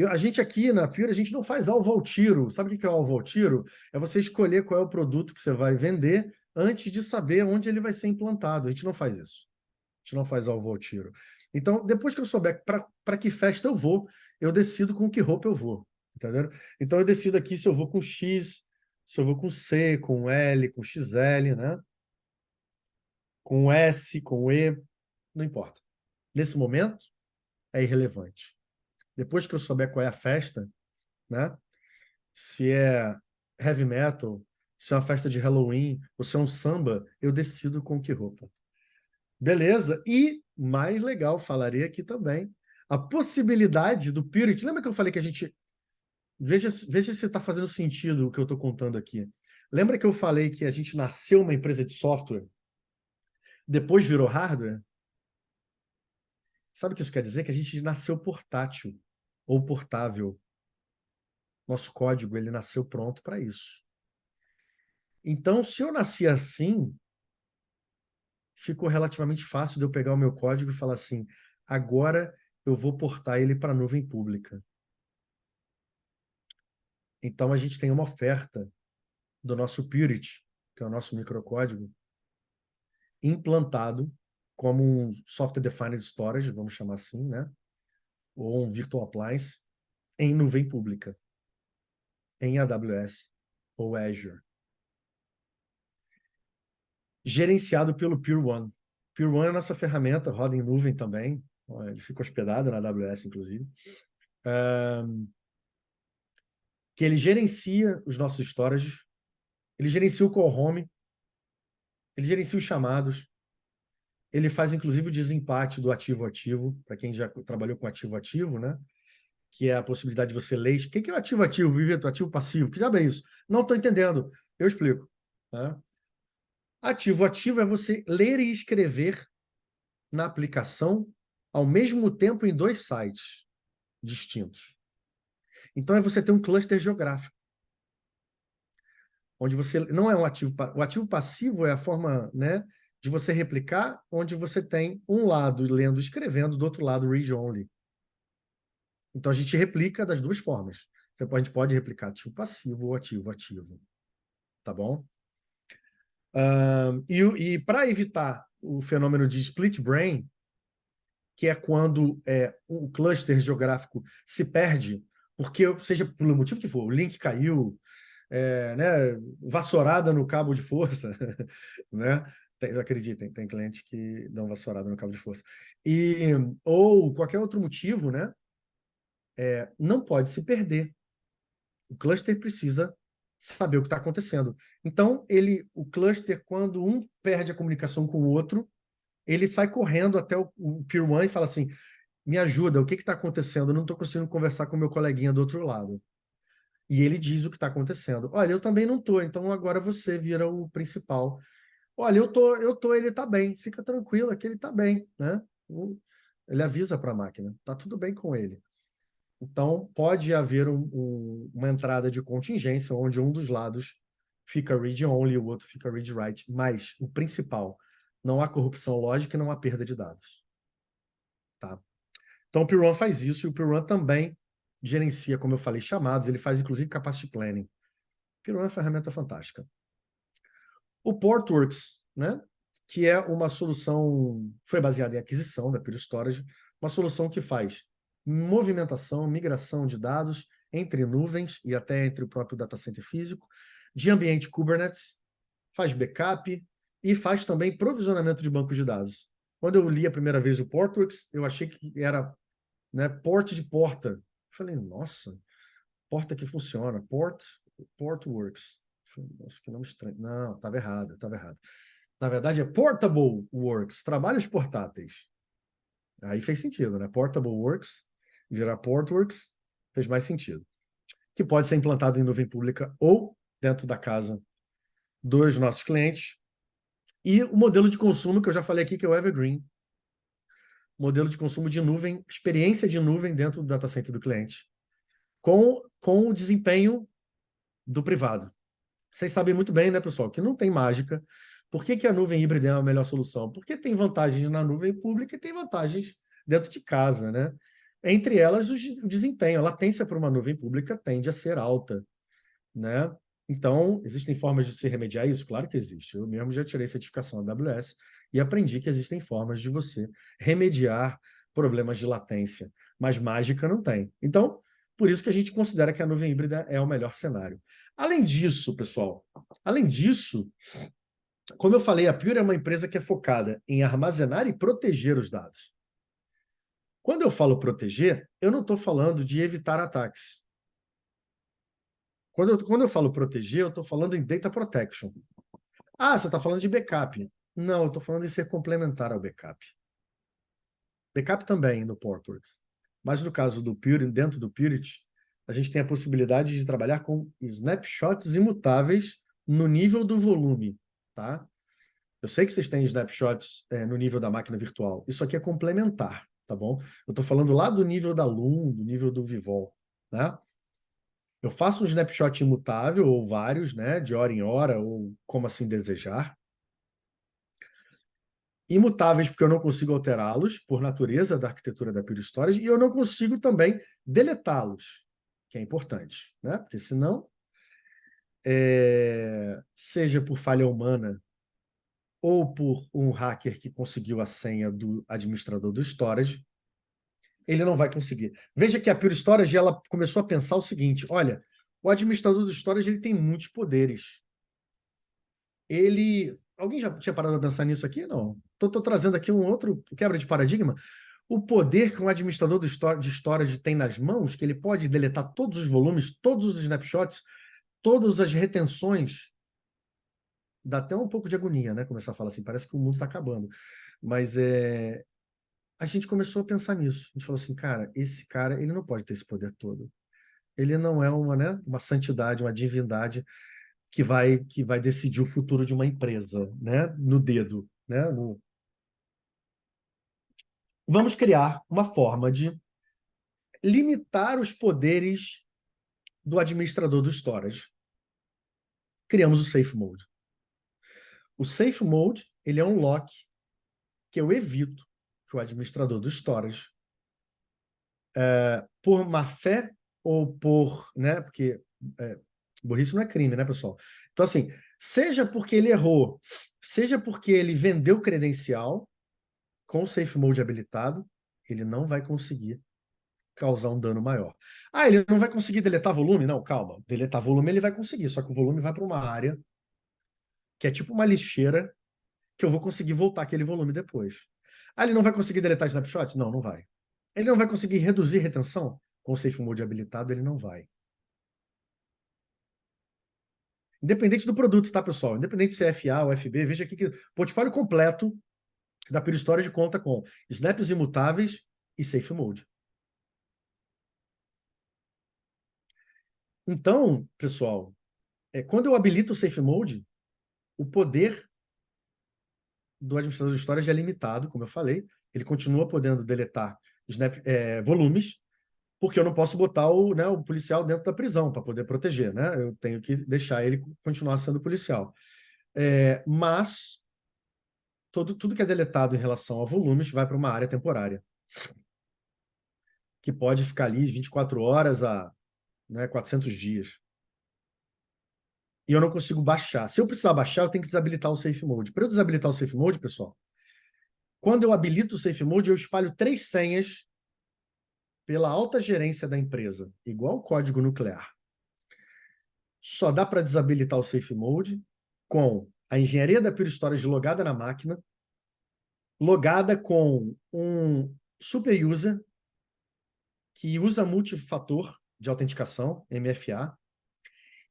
A gente aqui na Pure, a gente não faz alvo ao tiro. Sabe o que é alvo ao tiro? É você escolher qual é o produto que você vai vender antes de saber onde ele vai ser implantado. A gente não faz isso. A gente não faz alvo ao tiro. Então, depois que eu souber para que festa eu vou, eu decido com que roupa eu vou. Entendeu? Então, eu decido aqui se eu vou com X, se eu vou com C, com L, com XL, né? Com S, com E, não importa. Nesse momento, é irrelevante. Depois que eu souber qual é a festa, né? Se é heavy metal, se é uma festa de Halloween, ou se é um samba, eu decido com que roupa. Beleza? E, mais legal, falarei aqui também, a possibilidade do Purity. Lembra que eu falei que a gente... Veja se está fazendo sentido o que eu estou contando aqui. Lembra que eu falei que a gente nasceu uma empresa de software? depois virou hardware. Sabe o que isso quer dizer? Que a gente nasceu portátil ou portável. Nosso código, ele nasceu pronto para isso. Então, se eu nasci assim, ficou relativamente fácil de eu pegar o meu código e falar assim, agora eu vou portar ele para a nuvem pública. Então, a gente tem uma oferta do nosso Purity, que é o nosso microcódigo, implantado como um Software Defined Storage, vamos chamar assim, né? Ou um Virtual Appliance, em nuvem pública, em AWS ou Azure. Gerenciado pelo Pure One. Pure One é a nossa ferramenta, roda em nuvem também, ele fica hospedado na AWS, inclusive, que ele gerencia os nossos storages, ele gerencia o call home, ele gerencia os chamados, ele faz, inclusive, o desempate do ativo-ativo, para quem já trabalhou com ativo-ativo, né? Que é a possibilidade de você ler. O que é o ativo-ativo, Vitor? Ativo-passivo? Que diabo é isso? Não estou entendendo. Eu explico. Tá? Ativo-ativo é você ler e escrever na aplicação ao mesmo tempo em 2 sites distintos. Então, é você ter um cluster geográfico, onde você não é um ativo. O ativo passivo é a forma, né, de você replicar, onde você tem um lado lendo e escrevendo, do outro lado read-only. Então, a gente replica das duas formas. A gente pode replicar ativo passivo ou ativo ativo. Tá bom? E para evitar o fenômeno de split brain, que é quando o cluster geográfico se perde, porque, seja pelo motivo que for, o link caiu, né, vassourada no cabo de força, né? Acreditem, tem cliente que dão vassourada no cabo de força. Ou qualquer outro motivo, né? Não pode se perder. O cluster precisa saber o que está acontecendo. Então, o cluster, quando um perde a comunicação com o outro, ele sai correndo até o Peer One e fala assim, me ajuda, o que está acontecendo? Eu não estou conseguindo conversar com o meu coleguinha do outro lado. E ele diz o que está acontecendo. Olha, eu também não estou, então agora você vira o principal. Olha, eu tô, ele está bem, fica tranquilo, que ele está bem, né? Ele avisa para a máquina, está tudo bem com ele. Então, pode haver uma entrada de contingência, onde um dos lados fica read-only e o outro fica read-write, mas o principal, não há corrupção lógica e não há perda de dados. Tá? Então, o Pure One faz isso, e o Pure One também gerencia, como eu falei, chamados, ele faz, inclusive, capacity planning. O Pure One é uma ferramenta fantástica. O Portworx, né? Que é uma solução, foi baseada em aquisição da Pure Storage, uma solução que faz movimentação, migração de dados entre nuvens e até entre o próprio data center físico, de ambiente Kubernetes, faz backup e faz também provisionamento de bancos de dados. Quando eu li a primeira vez o Portworx, eu achei que era, né, porte de porta. Eu falei, nossa, porta que funciona, Portworx. Acho que nome estranho. Não, estava errado. Na verdade, é Portable Works, trabalhos portáteis. Aí fez sentido, né? Portable Works, virar Portworx, fez mais sentido. Que pode ser implantado em nuvem pública ou dentro da casa dos nossos clientes. E o modelo de consumo, que eu já falei aqui, que é o Evergreen. Modelo de consumo de nuvem, experiência de nuvem dentro do data center do cliente, com o desempenho do privado. Vocês sabem muito bem, né, pessoal, que não tem mágica. Por que a nuvem híbrida é a melhor solução? Porque tem vantagens na nuvem pública e tem vantagens dentro de casa, né? Entre elas, o desempenho. A latência para uma nuvem pública tende a ser alta, né? Então, existem formas de se remediar isso? Claro que existe. Eu mesmo já tirei certificação da AWS e aprendi que existem formas de você remediar problemas de latência, mas mágica não tem. Então, por isso que a gente considera que a nuvem híbrida é o melhor cenário. Além disso, pessoal, como eu falei, a Pure é uma empresa que é focada em armazenar e proteger os dados. Quando eu falo proteger, eu não estou falando de evitar ataques. Quando eu falo proteger, eu estou falando em data protection. Ah, você está falando de backup. Não, eu estou falando de ser complementar ao backup. Backup também no Portworx. Mas no caso do Pure, dentro do Purity, a gente tem a possibilidade de trabalhar com snapshots imutáveis no nível do volume. Tá? Eu sei que vocês têm snapshots no nível da máquina virtual. Isso aqui é complementar, tá bom? Eu estou falando lá do nível da Loom, do nível do Vivol, né? Eu faço um snapshot imutável, ou vários, né? De hora em hora, ou como assim desejar. Imutáveis porque eu não consigo alterá-los, por natureza da arquitetura da Pure Storage, e eu não consigo também deletá-los, que é importante, né? Porque senão, seja por falha humana ou por um hacker que conseguiu a senha do administrador do storage, ele não vai conseguir. Veja que a Pure Storage ela começou a pensar o seguinte: olha, o administrador do storage ele tem muitos poderes. Alguém já tinha parado para pensar nisso aqui? Não. Estou trazendo aqui um outro quebra de paradigma. O poder que um administrador de storage tem nas mãos, que ele pode deletar todos os volumes, todos os snapshots, todas as retenções. Dá até um pouco de agonia, né? Começar a falar assim, parece que o mundo está acabando. Mas a gente começou a pensar nisso. A gente falou assim, cara, esse cara, ele não pode ter esse poder todo. Ele não é uma santidade, uma divindade que vai decidir o futuro de uma empresa, né? No dedo, né? Vamos criar uma forma de limitar os poderes do administrador do storage. Criamos o Safe Mode. O Safe Mode, ele é um lock que eu evito que o administrador do storage, por má fé ou por, né, porque burrice não é crime, né, pessoal? Então, assim, seja porque ele errou, seja porque ele vendeu credencial com o Safe Mode habilitado, ele não vai conseguir causar um dano maior. Ah, ele não vai conseguir deletar volume? Não, calma. Deletar volume ele vai conseguir, só que o volume vai para uma área que é tipo uma lixeira que eu vou conseguir voltar aquele volume depois. Ah, ele não vai conseguir deletar snapshot? Não, não vai. Ele não vai conseguir reduzir retenção? Com o Safe Mode habilitado, ele não vai. Independente do produto, tá, pessoal? Independente se é FA ou FB, veja aqui que o portfólio completo da Pure Storage conta com snaps imutáveis e Safe Mode. Então, pessoal, quando eu habilito o Safe Mode, o poder do administrador de storage é limitado, como eu falei. Ele continua podendo deletar volumes, porque eu não posso botar o policial dentro da prisão para poder proteger, né? Eu tenho que deixar ele continuar sendo policial. Mas tudo que é deletado em relação a volumes vai para uma área temporária, que pode ficar ali 24 horas a 400 dias. E eu não consigo baixar. Se eu precisar baixar, eu tenho que desabilitar o Safe Mode. Para eu desabilitar o Safe Mode, pessoal, quando eu habilito o Safe Mode, eu espalho 3 senhas pela alta gerência da empresa, igual o código nuclear. Só dá para desabilitar o Safe Mode com a engenharia da Pure Storage logada na máquina, logada com um super user que usa multifator de autenticação, MFA,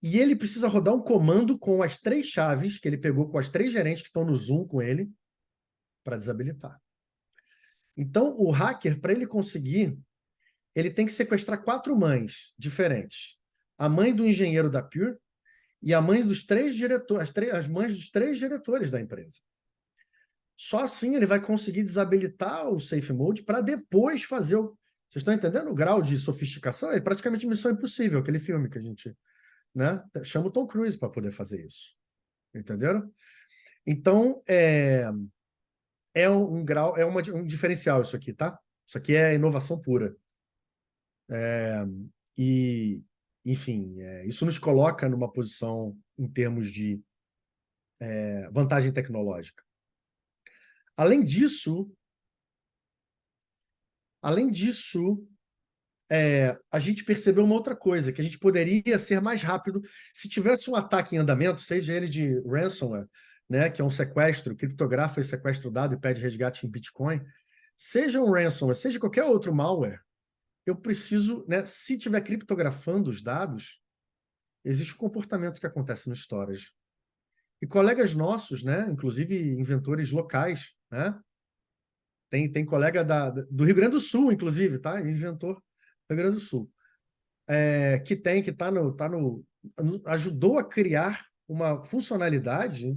e ele precisa rodar um comando com as 3 chaves que ele pegou com as 3 gerentes que estão no Zoom com ele para desabilitar. Então, o hacker, para ele conseguir, ele tem que sequestrar 4 mães diferentes. A mãe do engenheiro da Pure e a mãe dos 3 diretores, as mães dos 3 diretores da empresa. Só assim ele vai conseguir desabilitar o Safe Mode para depois fazer o... Vocês estão entendendo o grau de sofisticação? É praticamente Missão Impossível, aquele filme que a gente, né, chama o Tom Cruise para poder fazer isso. Entenderam? Então, um grau, um diferencial isso aqui, tá? Isso aqui é inovação pura. E, enfim, isso nos coloca numa posição em termos de vantagem tecnológica. Além disso, a gente percebeu uma outra coisa, que a gente poderia ser mais rápido se tivesse um ataque em andamento, seja ele de ransomware, né, que é um sequestro, criptografa e sequestra o dado e pede resgate em Bitcoin, seja um ransomware, seja qualquer outro malware, eu preciso, né, se estiver criptografando os dados, existe um comportamento que acontece no storage. E colegas nossos, né, inclusive inventores locais, né, tem colega do Rio Grande do Sul, inclusive, tá? Inventor do Rio Grande do Sul. Que ajudou a criar uma funcionalidade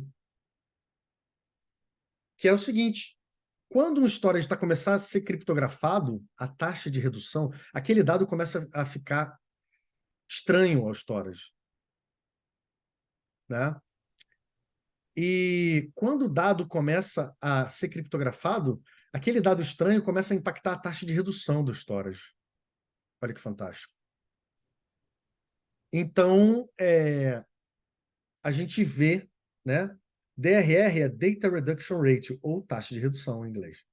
que é o seguinte: quando um storage está começando a ser criptografado, a taxa de redução, aquele dado começa a ficar estranho ao storage, né? E quando o dado começa a ser criptografado, aquele dado estranho começa a impactar a taxa de redução do storage. Olha que fantástico. Então, a gente vê, né? DRR é Data Reduction Rate, ou taxa de redução em inglês.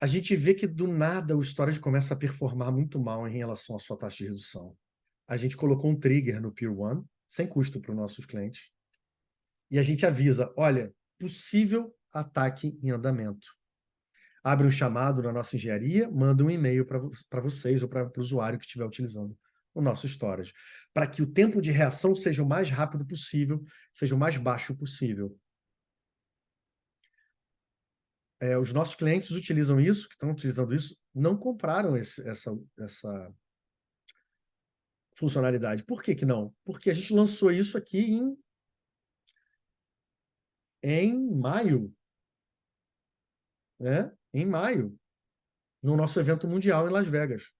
A gente vê que do nada o storage começa a performar muito mal em relação à sua taxa de redução. A gente colocou um trigger no Peer 1, sem custo para os nossos clientes, e a gente avisa, olha, possível ataque em andamento. Abre um chamado na nossa engenharia, manda um e-mail para vocês ou para o usuário que estiver utilizando o nosso storage, para que o tempo de reação seja o mais rápido possível, seja o mais baixo possível. Os nossos clientes utilizam isso, que estão utilizando isso, não compraram essa funcionalidade. Por que que não? Porque a gente lançou isso aqui em maio, né? Em maio, no nosso evento mundial em Las Vegas.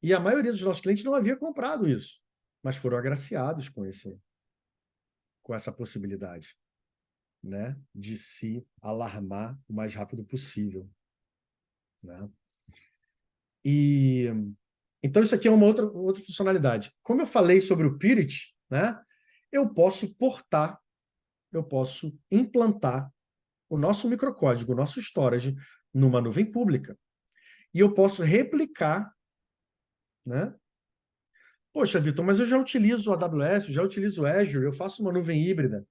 E a maioria dos nossos clientes não havia comprado isso, mas foram agraciados com essa possibilidade, né? De se alarmar o mais rápido possível, né? E então isso aqui é uma outra funcionalidade. Como eu falei sobre o Pirit, né? Eu posso portar, eu posso implantar o nosso microcódigo, o nosso storage numa nuvem pública. E eu posso replicar, né? Poxa, Vitor, mas eu já utilizo a AWS, já utilizo o Azure, eu faço uma nuvem híbrida.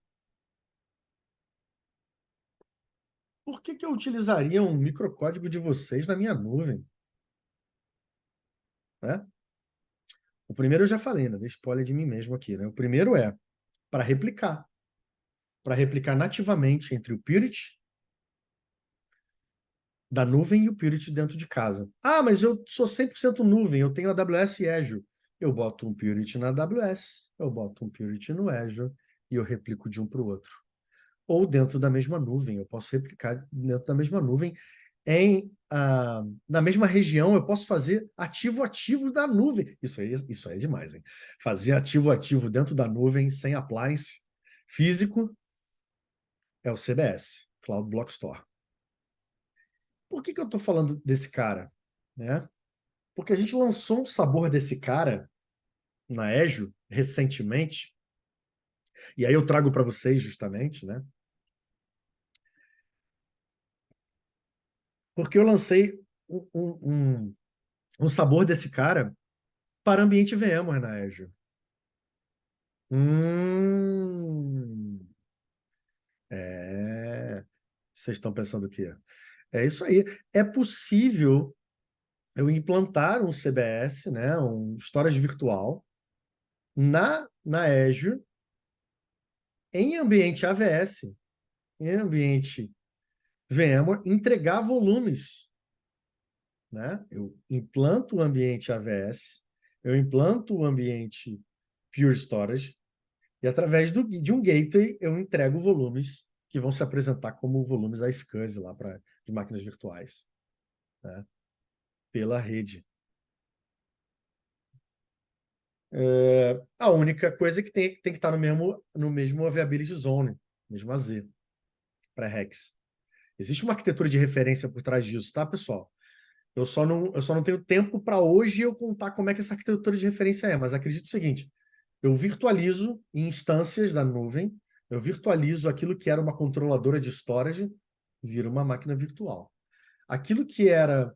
Por que que eu utilizaria um microcódigo de vocês na minha nuvem? Né? O primeiro eu já falei, né? Dei spoiler de mim mesmo aqui, né? O primeiro é para replicar nativamente entre o Purity da nuvem e o Purity dentro de casa. Ah, mas eu sou 100% nuvem, eu tenho AWS e Azure. Eu boto um Purity na AWS, eu boto um Purity no Azure e eu replico de um para o outro. Ou dentro da mesma nuvem, eu posso replicar dentro da mesma nuvem. Na mesma região, eu posso fazer ativo-ativo da nuvem. Isso aí é demais, hein? Fazer ativo-ativo dentro da nuvem, sem appliance físico, é o CBS, Cloud Block Store. Por que que eu estou falando desse cara? Né? Porque a gente lançou um sabor desse cara na Azure recentemente, e aí eu trago para vocês justamente, né? Porque eu lancei um sabor desse cara para ambiente VMware na Azure. Vocês estão pensando o quê? É isso aí. É possível eu implantar um CBS, né, um storage virtual, na Azure, em ambiente AVS, em ambiente VMware, entregar volumes. Né? Eu implanto o ambiente AVS, eu implanto o ambiente Pure Storage, e através de um gateway eu entrego volumes que vão se apresentar como volumes iSCSI lá para as máquinas virtuais, né? Pela rede. A única coisa que tem que estar no mesmo Availability Zone, mesmo AZ, pré-REX. Existe uma arquitetura de referência por trás disso, tá, pessoal? Eu só não tenho tempo para hoje eu contar como é que essa arquitetura de referência é, mas acredito o seguinte: eu virtualizo em instâncias da nuvem, eu virtualizo aquilo que era uma controladora de storage, vira uma máquina virtual. Aquilo que era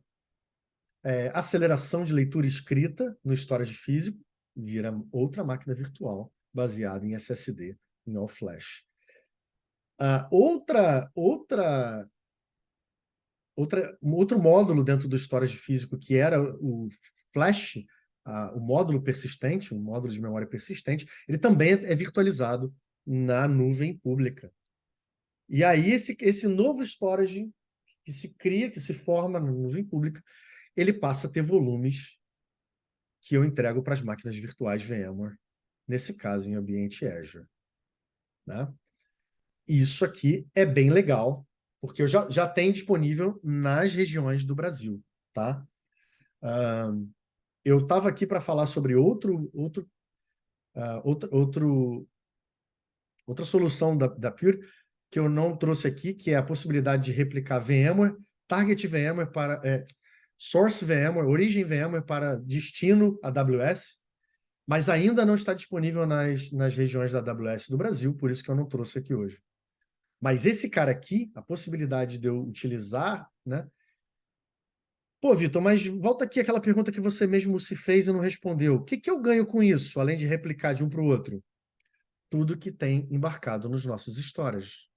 aceleração de leitura e escrita no storage físico, vira outra máquina virtual baseada em SSD, em all flash. Outro módulo dentro do storage físico, que era o flash, o módulo persistente, um módulo de memória persistente, ele também é virtualizado na nuvem pública. E aí esse novo storage que se cria, que se forma na nuvem pública, ele passa a ter volumes que eu entrego para as máquinas virtuais VMware, nesse caso em ambiente Azure. Né? isso aqui é bem legal, porque eu já tem disponível nas regiões do Brasil, tá? Eu estava aqui para falar sobre outra solução da Pure que eu não trouxe aqui, que é a possibilidade de replicar VMware, Target VMware para Source VMware, Origin VMware para destino AWS, mas ainda não está disponível nas regiões da AWS do Brasil, por isso que eu não trouxe aqui hoje. Mas esse cara aqui, a possibilidade de eu utilizar, né? Pô, Vitor, mas volta aqui aquela pergunta que você mesmo se fez e não respondeu. O que eu ganho com isso, além de replicar de um para o outro? Tudo que tem embarcado nos nossos storage.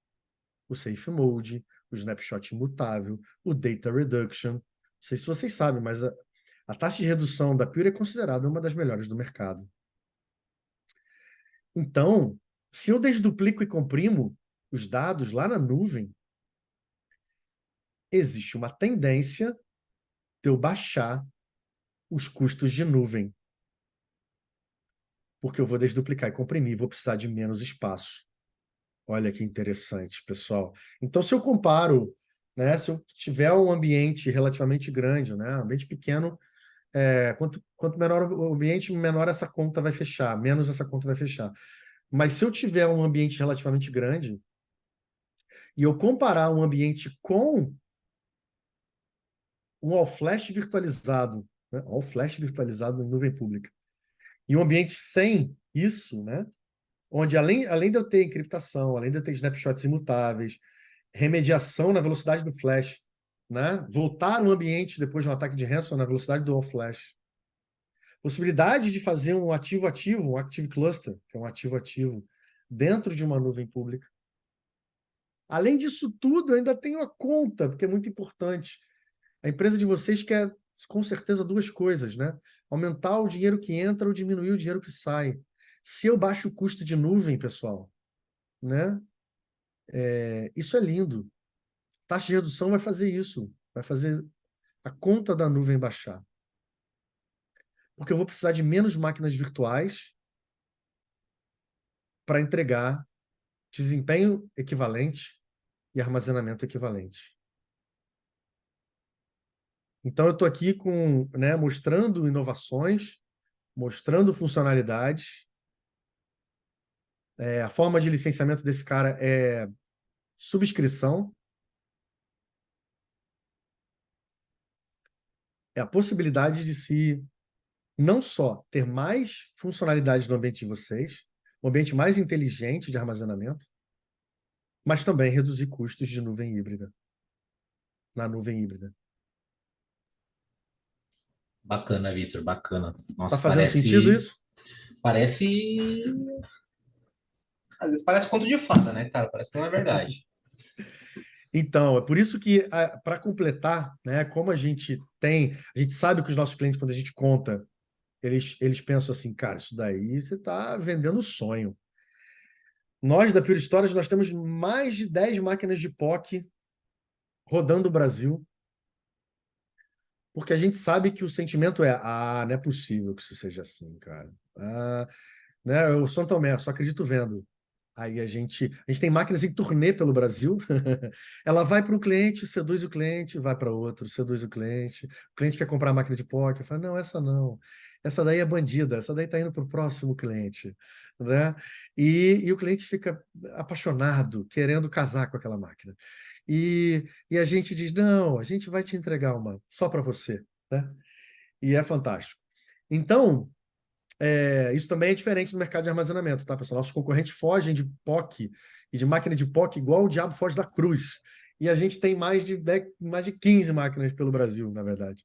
O Safe Mode, o Snapshot imutável, o Data Reduction. Não sei se vocês sabem, mas a taxa de redução da Pure é considerada uma das melhores do mercado. Então, se eu desduplico e comprimo os dados lá na nuvem, existe uma tendência de eu baixar os custos de nuvem. Porque eu vou desduplicar e comprimir, vou precisar de menos espaço. Olha que interessante, pessoal. Então, se eu comparo, né, se eu tiver um ambiente relativamente grande, né, um ambiente pequeno, quanto menor o ambiente, menor essa conta vai fechar, menos essa conta vai fechar. Mas se eu tiver um ambiente relativamente grande e eu comparar um ambiente com um all-flash virtualizado, né, all-flash virtualizado em nuvem pública, e um ambiente sem isso, né, onde além de eu ter encriptação, além de eu ter snapshots imutáveis, remediação na velocidade do flash, né, voltar no ambiente depois de um ataque de ransom na velocidade do all-flash, possibilidade de fazer um ativo-ativo, um active cluster, que é um ativo-ativo, dentro de uma nuvem pública. Além disso tudo, eu ainda tenho a conta, porque é muito importante. A empresa de vocês quer, com certeza, duas coisas, né? Aumentar o dinheiro que entra ou diminuir o dinheiro que sai. Se eu baixo o custo de nuvem, pessoal, né? Isso é lindo. Taxa de redução vai fazer isso. Vai fazer a conta da nuvem baixar. Porque eu vou precisar de menos máquinas virtuais para entregar desempenho equivalente e armazenamento equivalente. Então, eu estou aqui né, mostrando inovações, mostrando funcionalidades. A forma de licenciamento desse cara é subscrição. É a possibilidade de se não só ter mais funcionalidades no ambiente de vocês, um ambiente mais inteligente de armazenamento, mas também reduzir custos de nuvem híbrida, na nuvem híbrida. Bacana, Vitor, bacana. Tá Nossa, fazendo sentido isso? parece, às vezes parece conto de fada, né, cara? Parece que não é verdade. Então, é por isso que, para completar, né, como a gente sabe que os nossos clientes, quando a gente conta, eles pensam assim, cara, isso daí você está vendendo sonho. Nós, da Pure Storage, nós temos mais de 10 máquinas de POC rodando o Brasil, porque a gente sabe que o sentimento não é possível que isso seja assim, cara. Né, eu sou Tomé, só acredito vendo. Aí a gente tem máquinas em turnê pelo Brasil. Ela vai para um cliente, seduz o cliente, vai para outro, seduz o cliente quer comprar a máquina de poker, fala, não, essa não. Essa daí é bandida, essa daí está indo para o próximo cliente. Né? E o cliente fica apaixonado, querendo casar com aquela máquina. E a gente diz, não, a gente vai te entregar uma só para você. Né? E é fantástico. Então, isso também é diferente no mercado de armazenamento, tá, pessoal? Nossos concorrentes fogem de POC e de máquina de POC igual o diabo foge da cruz. E a gente tem mais de 15 máquinas pelo Brasil, na verdade,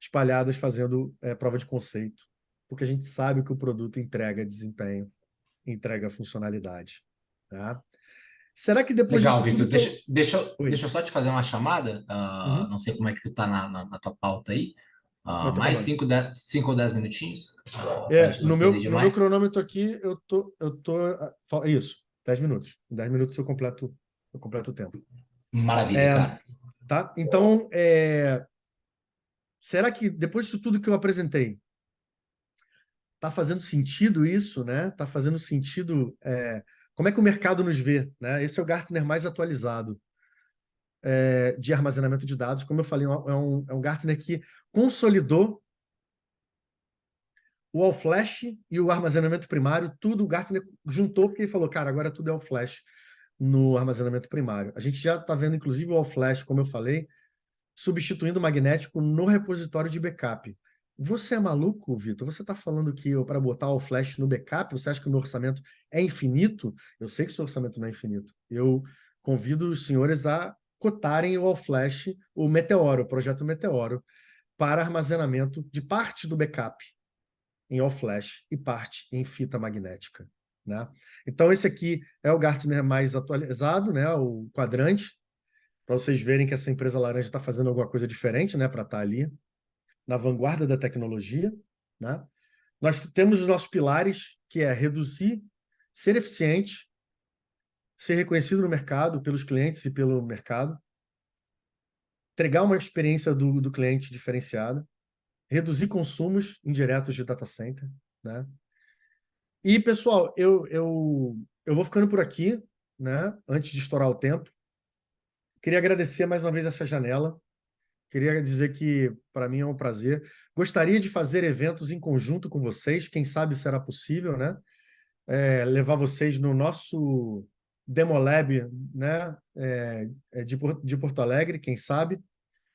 espalhadas fazendo prova de conceito, porque a gente sabe que o produto entrega desempenho, entrega funcionalidade. Tá? Será que depois Legal, disso Vitor. tudo Deixa eu só te fazer uma chamada. Uhum. Não sei como é que tu tá na tua pauta aí. Não tem Mais problema. 5 ou 10 minutinhos? Pra gente não No estender meu demais. cronômetro aqui, isso, 10 minutos. Em 10 minutos eu completo o tempo. Maravilha, cara. Tá? Então, será que depois disso tudo que eu apresentei, tá fazendo sentido isso, né? Tá fazendo sentido como é que o mercado nos vê, né? Esse é o Gartner mais atualizado de armazenamento de dados. Como eu falei, é um Gartner que consolidou o all-flash e o armazenamento primário, tudo o Gartner juntou, porque ele falou, cara, agora tudo é all-flash no armazenamento primário. A gente já está vendo, inclusive, o all-flash, como eu falei, substituindo o magnético no repositório de backup. Você é maluco, Vitor? Você está falando que para botar o flash no backup, você acha que o meu orçamento é infinito? Eu sei que o seu orçamento não é infinito. Eu convido os senhores a cotarem o all-flash, o Meteoro, o projeto Meteoro, para armazenamento de parte do backup em all-flash e parte em fita magnética, né? Então, esse aqui é o Gartner mais atualizado, né? O quadrante, para vocês verem que essa empresa laranja está fazendo alguma coisa diferente, né? Para estar ali na vanguarda da tecnologia, né? Nós temos os nossos pilares, que é reduzir, ser eficiente, ser reconhecido no mercado, pelos clientes e pelo mercado, entregar uma experiência do cliente diferenciada, reduzir consumos indiretos de data center, né? E, pessoal, eu vou ficando por aqui, né? Antes de estourar o tempo. Queria agradecer mais uma vez essa janela. Queria dizer que, para mim, é um prazer. Gostaria de fazer eventos em conjunto com vocês, quem sabe será possível, né? Levar vocês no nosso Demolab, né? De Porto Alegre, quem sabe,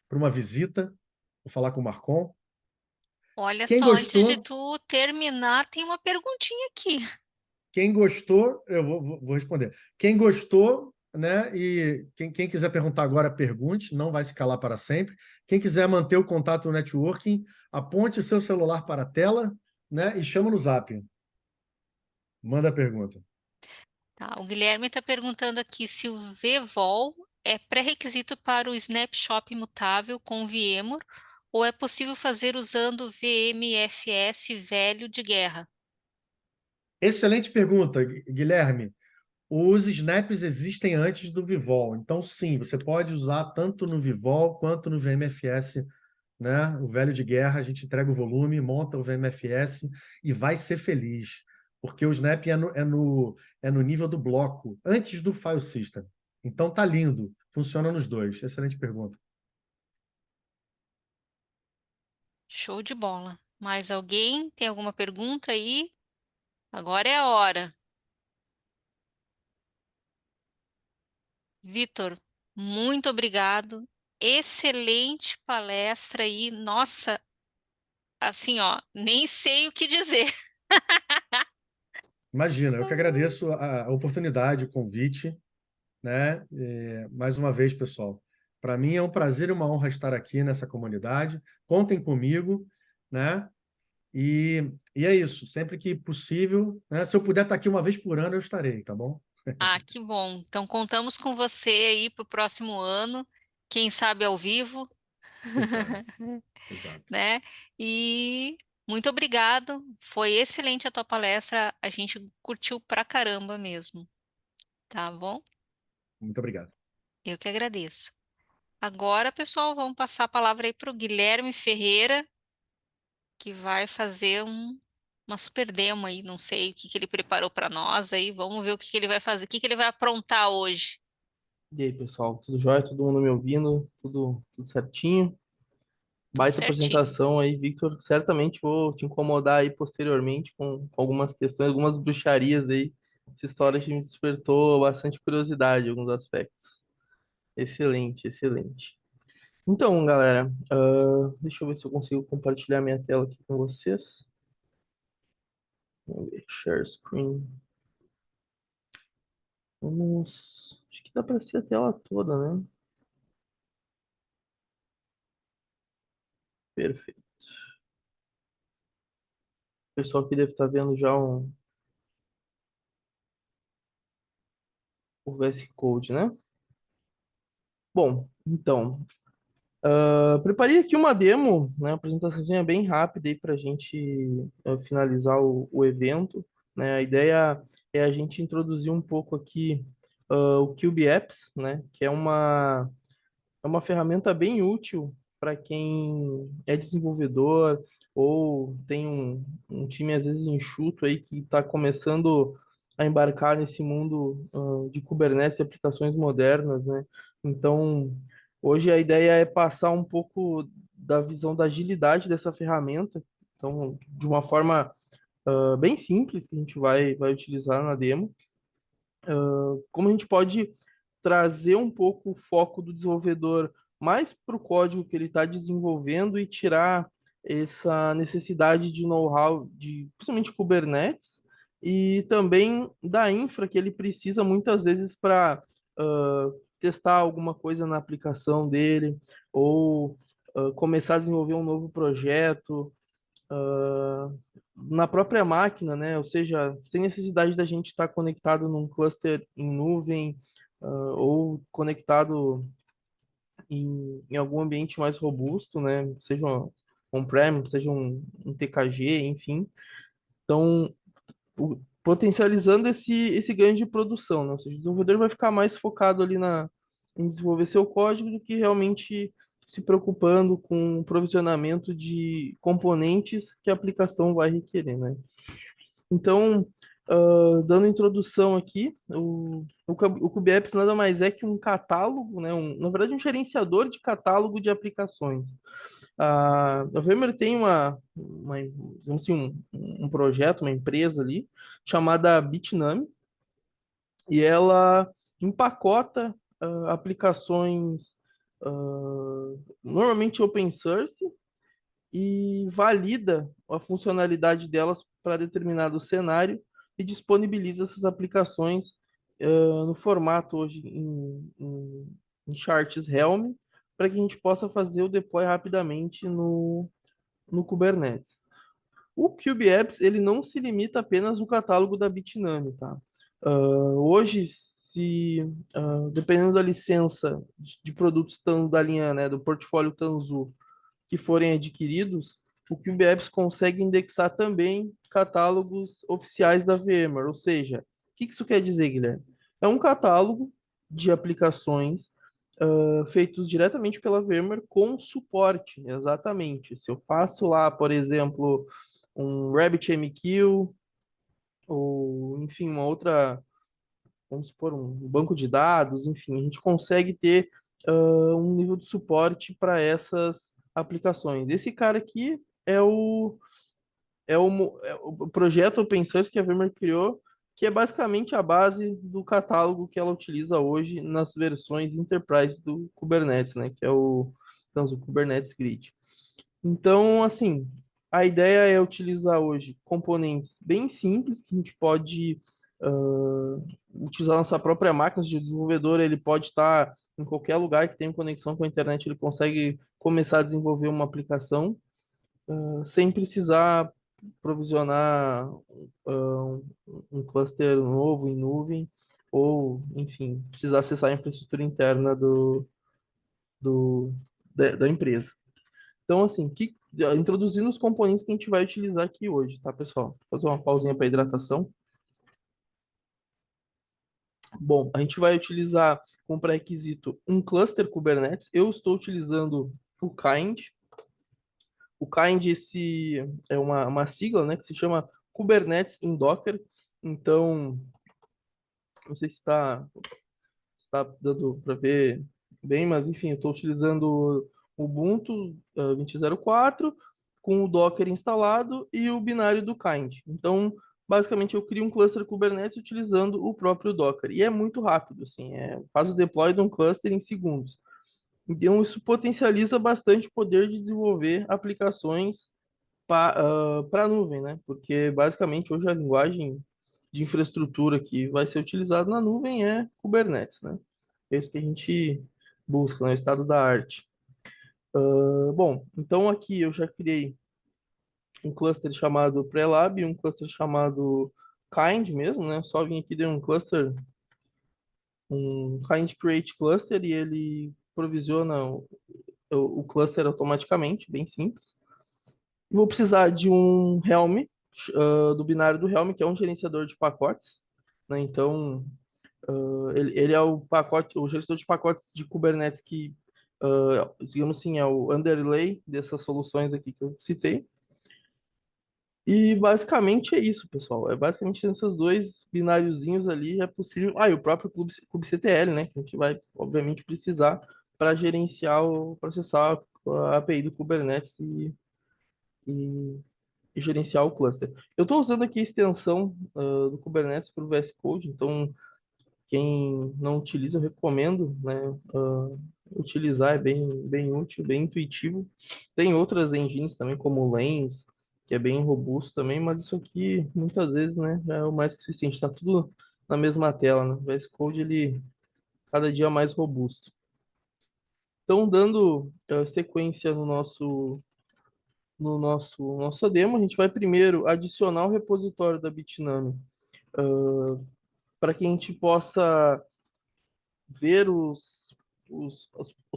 para uma visita. Vou falar com o Marcon. Olha Quem só, antes de gostou, tu terminar, tem uma perguntinha aqui. eu vou responder. Quem gostou, né? E quem quiser perguntar agora, pergunte, não vai se calar para sempre. Quem quiser manter o contato no networking, aponte seu celular para a tela, né? E chama no Zap. Manda a pergunta. Tá, o Guilherme está perguntando aqui se o VVol é pré-requisito para o snapshot imutável com VMware ou é possível fazer usando VMFS velho de guerra? Excelente pergunta, Guilherme. Os snaps existem antes do Vivol. Então, sim, você pode usar tanto no Vivol quanto no VMFS, né? O velho de guerra, a gente entrega o volume, monta o VMFS e vai ser feliz. Porque o snap é no nível do bloco, antes do file system. Então, tá lindo. Funciona nos dois. Excelente pergunta. Show de bola. Mais alguém? Tem alguma pergunta aí? Agora é a hora. Vitor, muito obrigado. Excelente palestra aí. Nossa, assim, ó, nem sei o que dizer. Imagina, eu que agradeço a oportunidade, o convite, né? Mais uma vez, pessoal, para mim é um prazer e uma honra estar aqui nessa comunidade. Contem comigo, né? E é isso. Sempre que possível, né? Se eu puder estar aqui uma vez por ano, eu estarei, tá bom? Ah, que bom. Então, contamos com você aí para o próximo ano, quem sabe ao vivo, Exato, exato. né? E muito obrigado. Foi excelente a tua palestra. A gente curtiu pra caramba mesmo, tá bom? Muito obrigado. Eu que agradeço. Agora, pessoal, vamos passar a palavra aí para o Guilherme Ferreira, que vai fazer uma super demo aí. Não sei o que que ele preparou para nós aí. Vamos ver o que que ele vai fazer, o que que ele vai aprontar hoje. E aí, pessoal, tudo jóia? Todo mundo me ouvindo? Tudo certinho? Tudo Baita certinho. apresentação aí, Victor. Certamente vou te incomodar aí posteriormente com algumas questões, algumas bruxarias aí. Essa história que me despertou bastante curiosidade em alguns aspectos. Excelente, excelente. Então, galera, deixa eu ver se eu consigo compartilhar minha tela aqui com vocês. Vamos ver, share screen. Vamos. Acho que dá para ser a tela toda, né? Perfeito. O pessoal aqui deve estar vendo já o VS Code, né? Bom, então, preparei aqui uma demo, né? Uma apresentaçãozinha bem rápida aí para a gente finalizar o evento, né? A ideia é a gente introduzir um pouco aqui o Cube Apps, né? Que é uma ferramenta bem útil para quem é desenvolvedor ou tem um time às vezes enxuto aí que está começando a embarcar nesse mundo de Kubernetes e aplicações modernas, né? Então, hoje a ideia é passar um pouco da visão da agilidade dessa ferramenta, então, de uma forma bem simples que a gente vai utilizar na demo. Como a gente pode trazer um pouco o foco do desenvolvedor mais para o código que ele está desenvolvendo e tirar essa necessidade de know-how de principalmente Kubernetes e também da infra que ele precisa muitas vezes para testar alguma coisa na aplicação dele ou começar a desenvolver um novo projeto na própria máquina, né? Ou seja, sem necessidade da gente estar conectado num cluster em nuvem, ou conectado em algum ambiente mais robusto, né? Seja on-prem, seja um TKG, enfim. Então, potencializando esse ganho de produção, né? Ou seja, o desenvolvedor vai ficar mais focado ali em desenvolver seu código do que realmente se preocupando com o provisionamento de componentes que a aplicação vai requerer, né? Então, dando introdução aqui, o KubeApps nada mais é que um catálogo, né? Na verdade, um gerenciador de catálogo de aplicações. A VMware tem digamos assim, um projeto, uma empresa ali, chamada Bitnami, e ela empacota aplicações normalmente open source e valida a funcionalidade delas para determinado cenário e disponibiliza essas aplicações no formato hoje em charts Helm para que a gente possa fazer o deploy rapidamente no Kubernetes. O KubeApps ele não se limita apenas ao catálogo da Bitnami, tá? Hoje, dependendo da licença de produtos da linha, né, do portfólio Tanzu, que forem adquiridos, o KubeApps consegue indexar também catálogos oficiais da VMware. Ou seja, o que isso quer dizer, Guilherme? É um catálogo de aplicações feitos diretamente pela VMware com suporte, exatamente. Se eu faço lá, por exemplo, um RabbitMQ, ou, enfim, uma outra, vamos supor, um banco de dados, enfim, a gente consegue ter um nível de suporte para essas aplicações. Esse cara aqui é o projeto open source que a VMware criou, que é basicamente a base do catálogo que ela utiliza hoje nas versões Enterprise do Kubernetes, né, que é o Kubernetes Grid. Então, assim, a ideia é utilizar hoje componentes bem simples que a gente pode utilizar nossa própria máquina de desenvolvedor, ele pode estar em qualquer lugar que tenha conexão com a internet, ele consegue começar a desenvolver uma aplicação sem precisar provisionar um cluster novo em nuvem ou, enfim, precisar acessar a infraestrutura interna da empresa. Então, assim, introduzindo os componentes que a gente vai utilizar aqui hoje, tá, pessoal? Vou fazer uma pausinha para hidratação. Bom, a gente vai utilizar como pré-requisito um cluster Kubernetes. Eu estou utilizando o Kind. O Kind é uma sigla, né, que se chama Kubernetes em Docker. Então, não sei se está dando para ver bem, mas enfim, eu estou utilizando o Ubuntu 20.04 com o Docker instalado e o binário do Kind. Então, basicamente, eu crio um cluster Kubernetes utilizando o próprio Docker. E é muito rápido, assim, faz o deploy de um cluster em segundos. Então, isso potencializa bastante o poder de desenvolver aplicações para a nuvem, né? Porque, basicamente, hoje a linguagem de infraestrutura que vai ser utilizada na nuvem é Kubernetes, né? É isso que a gente busca, né? O estado da arte. Bom, então aqui eu já criei um cluster chamado Prelab e um cluster chamado Kind mesmo, né? Só vim aqui, dei um cluster, um Kind Create Cluster e ele provisiona o cluster automaticamente, bem simples. Vou precisar de um Helm, do binário do Helm, que é um gerenciador de pacotes, né? Então, ele é o gerenciador de pacotes de Kubernetes que, digamos assim, é o underlay dessas soluções aqui que eu citei. E basicamente é isso, pessoal. É basicamente esses dois bináriozinhos ali é possível. Ah, e o próprio kubectl, né? Que a gente vai, obviamente, precisar para gerenciar processar a API do Kubernetes e, e gerenciar o cluster. Eu estou usando aqui a extensão do Kubernetes para o VS Code, então quem não utiliza, eu recomendo, né, utilizar, é bem útil, bem intuitivo. Tem outras engines também, como o Lens, que é bem robusto também, mas isso aqui, muitas vezes, né, já é o mais que suficiente. Está tudo na mesma tela, né? O VS Code, ele, cada dia mais robusto. Então, dando sequência no nosso demo, a gente vai primeiro adicionar o repositório da Bitnami, para que a gente possa ver os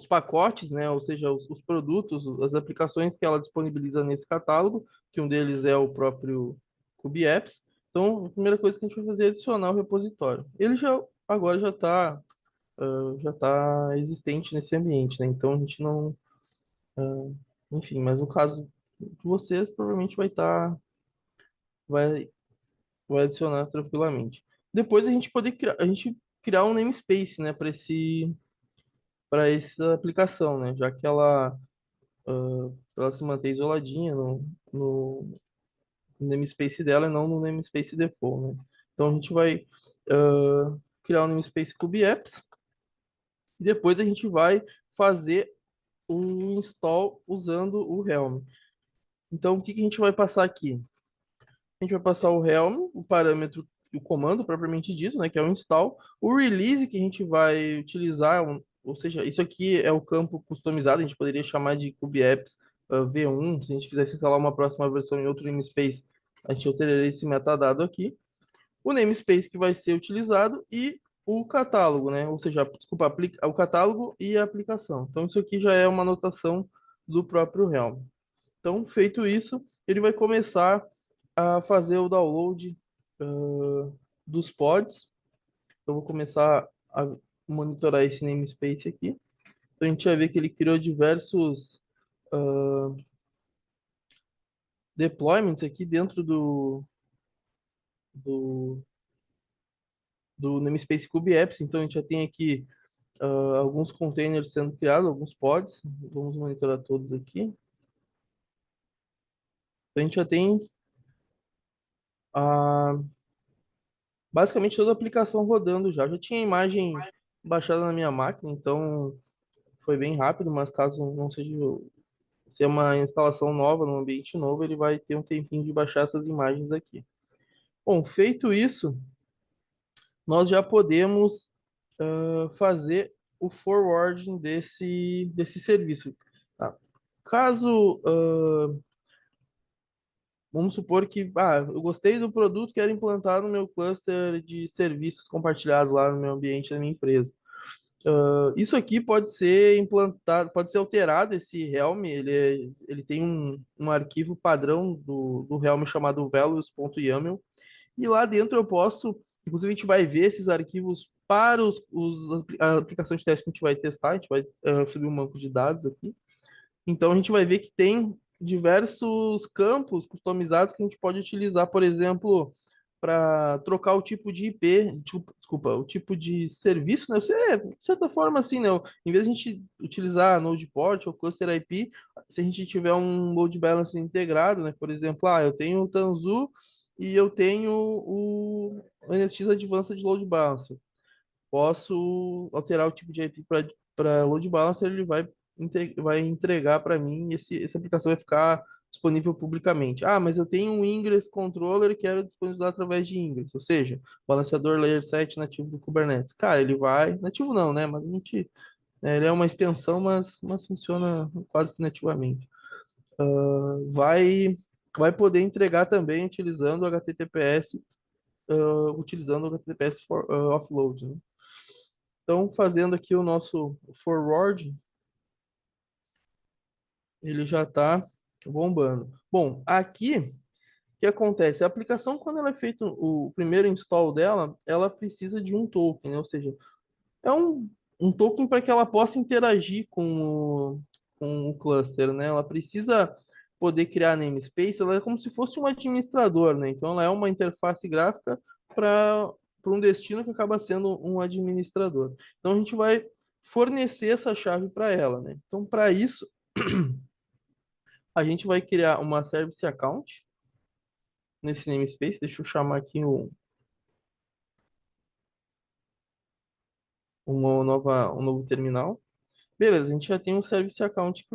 pacotes, né? Ou seja, os produtos, as aplicações que ela disponibiliza nesse catálogo, que um deles é o próprio KubeApps. Então, a primeira coisa que a gente vai fazer é adicionar o repositório. Ele já agora já tá existente nesse ambiente, né? Então a gente não, enfim, mas no caso de vocês, provavelmente vai, vai adicionar tranquilamente. Depois a gente criar um namespace, né, para essa aplicação, né? Já que ela se mantém isoladinha no namespace dela e não no namespace default, né? Então a gente vai criar um namespace KubeApps e depois a gente vai fazer o install usando o Helm. Então o que que a gente vai passar aqui? A gente vai passar o Helm, o parâmetro, o comando propriamente dito, né, que é o install, o release que a gente vai utilizar, ou seja, isso aqui é o campo customizado, a gente poderia chamar de kubeapps V1, se a gente quisesse instalar uma próxima versão em outro namespace, a gente alteraria esse metadado aqui. O namespace que vai ser utilizado e o catálogo, né, ou seja, desculpa, o catálogo e a aplicação. Então isso aqui já é uma anotação do próprio Helm. Então, feito isso, ele vai começar a fazer o download dos pods. Então, vou começar a monitorar esse namespace aqui. Então, a gente vai ver que ele criou diversos deployments aqui dentro do, do namespace KubeApps. Então, a gente já tem aqui alguns containers sendo criados, alguns pods. Vamos monitorar todos aqui. Então, a gente já tem a basicamente toda a aplicação rodando já. Já tinha imagem baixada na minha máquina, então foi bem rápido, mas caso não seja, se é uma instalação nova, num ambiente novo, ele vai ter um tempinho de baixar essas imagens aqui. Bom, feito isso, nós já podemos fazer o forwarding desse serviço. Tá? Caso vamos supor que eu gostei do produto, quero implantar no meu cluster de serviços compartilhados lá no meu ambiente da minha empresa. Isso aqui pode ser implantado, pode ser alterado, esse Helm, ele tem um arquivo padrão do Helm chamado values.yaml, e lá dentro eu posso, inclusive a gente vai ver esses arquivos para a aplicação de teste que a gente vai testar, a gente vai subir um banco de dados aqui, então a gente vai ver que tem diversos campos customizados que a gente pode utilizar, por exemplo, para trocar o tipo de IP, desculpa, o tipo de serviço, né? Você, de certa forma, assim, né? Em vez de a gente utilizar Node Port ou Cluster IP, se a gente tiver um load balancer integrado, né? Por exemplo, eu tenho o Tanzu e eu tenho o NSX Advanced Load Balancer. Posso alterar o tipo de IP para load balancer, ele vai entregar para mim, essa aplicação vai ficar disponível publicamente. Mas eu tenho um Ingress Controller e quero disponibilizar através de Ingress, ou seja, balanceador Layer 7 nativo do Kubernetes. Cara, ele vai, nativo não, né? Mas a gente, ele é uma extensão, mas funciona quase que nativamente. Vai poder entregar também utilizando o HTTPS, utilizando o HTTPS offload, né? Então, fazendo aqui o nosso forward, ele já está bombando. Bom, aqui, o que acontece? A aplicação, quando ela é feito o primeiro install dela, ela precisa de um token, né? Ou seja, é um token para que ela possa interagir com o cluster, né? Ela precisa poder criar namespace, ela é como se fosse um administrador, né? Então, ela é uma interface gráfica para um destino que acaba sendo um administrador. Então, a gente vai fornecer essa chave para ela, né? Então, para isso, a gente vai criar uma service account nesse namespace. Deixa eu chamar aqui um novo terminal. Beleza, a gente já tem um service account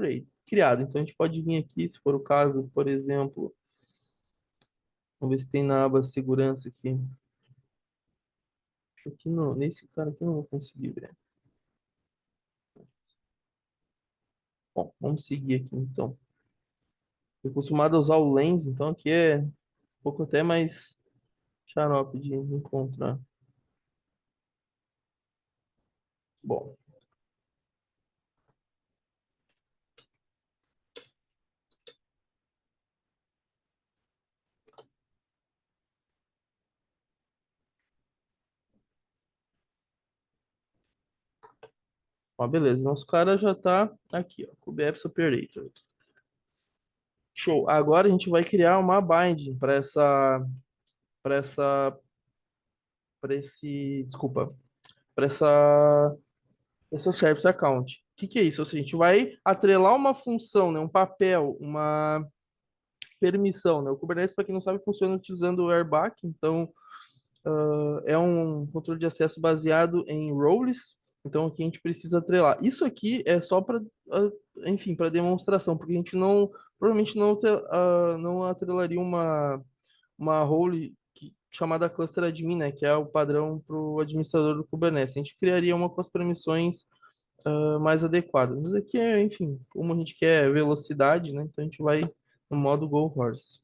criado. Então, a gente pode vir aqui, se for o caso, por exemplo, vamos ver se tem na aba segurança aqui. Acho que não, nesse cara aqui eu não vou conseguir ver. Bom, vamos seguir aqui então. Eu acostumado a usar o Lens, então aqui é um pouco até mais xarope de encontrar. Bom, ó, beleza. Nosso cara já tá aqui, ó, com o BF Operator. Show. Agora a gente vai criar uma binding para essa, desculpa, para essa service account. O que que é isso? Ou seja, a gente vai atrelar uma função, né, um papel, uma permissão, né? O Kubernetes, para quem não sabe, funciona utilizando o Airback, então é um controle de acesso baseado em roles, então aqui a gente precisa atrelar. Isso aqui é só para, enfim, para demonstração, porque a gente não, provavelmente não atrelaria uma role chamada cluster admin, né, que é o padrão para o administrador do Kubernetes. A gente criaria uma com as permissões mais adequadas. Mas aqui é, enfim, como a gente quer velocidade, né, então a gente vai no modo Go Horse.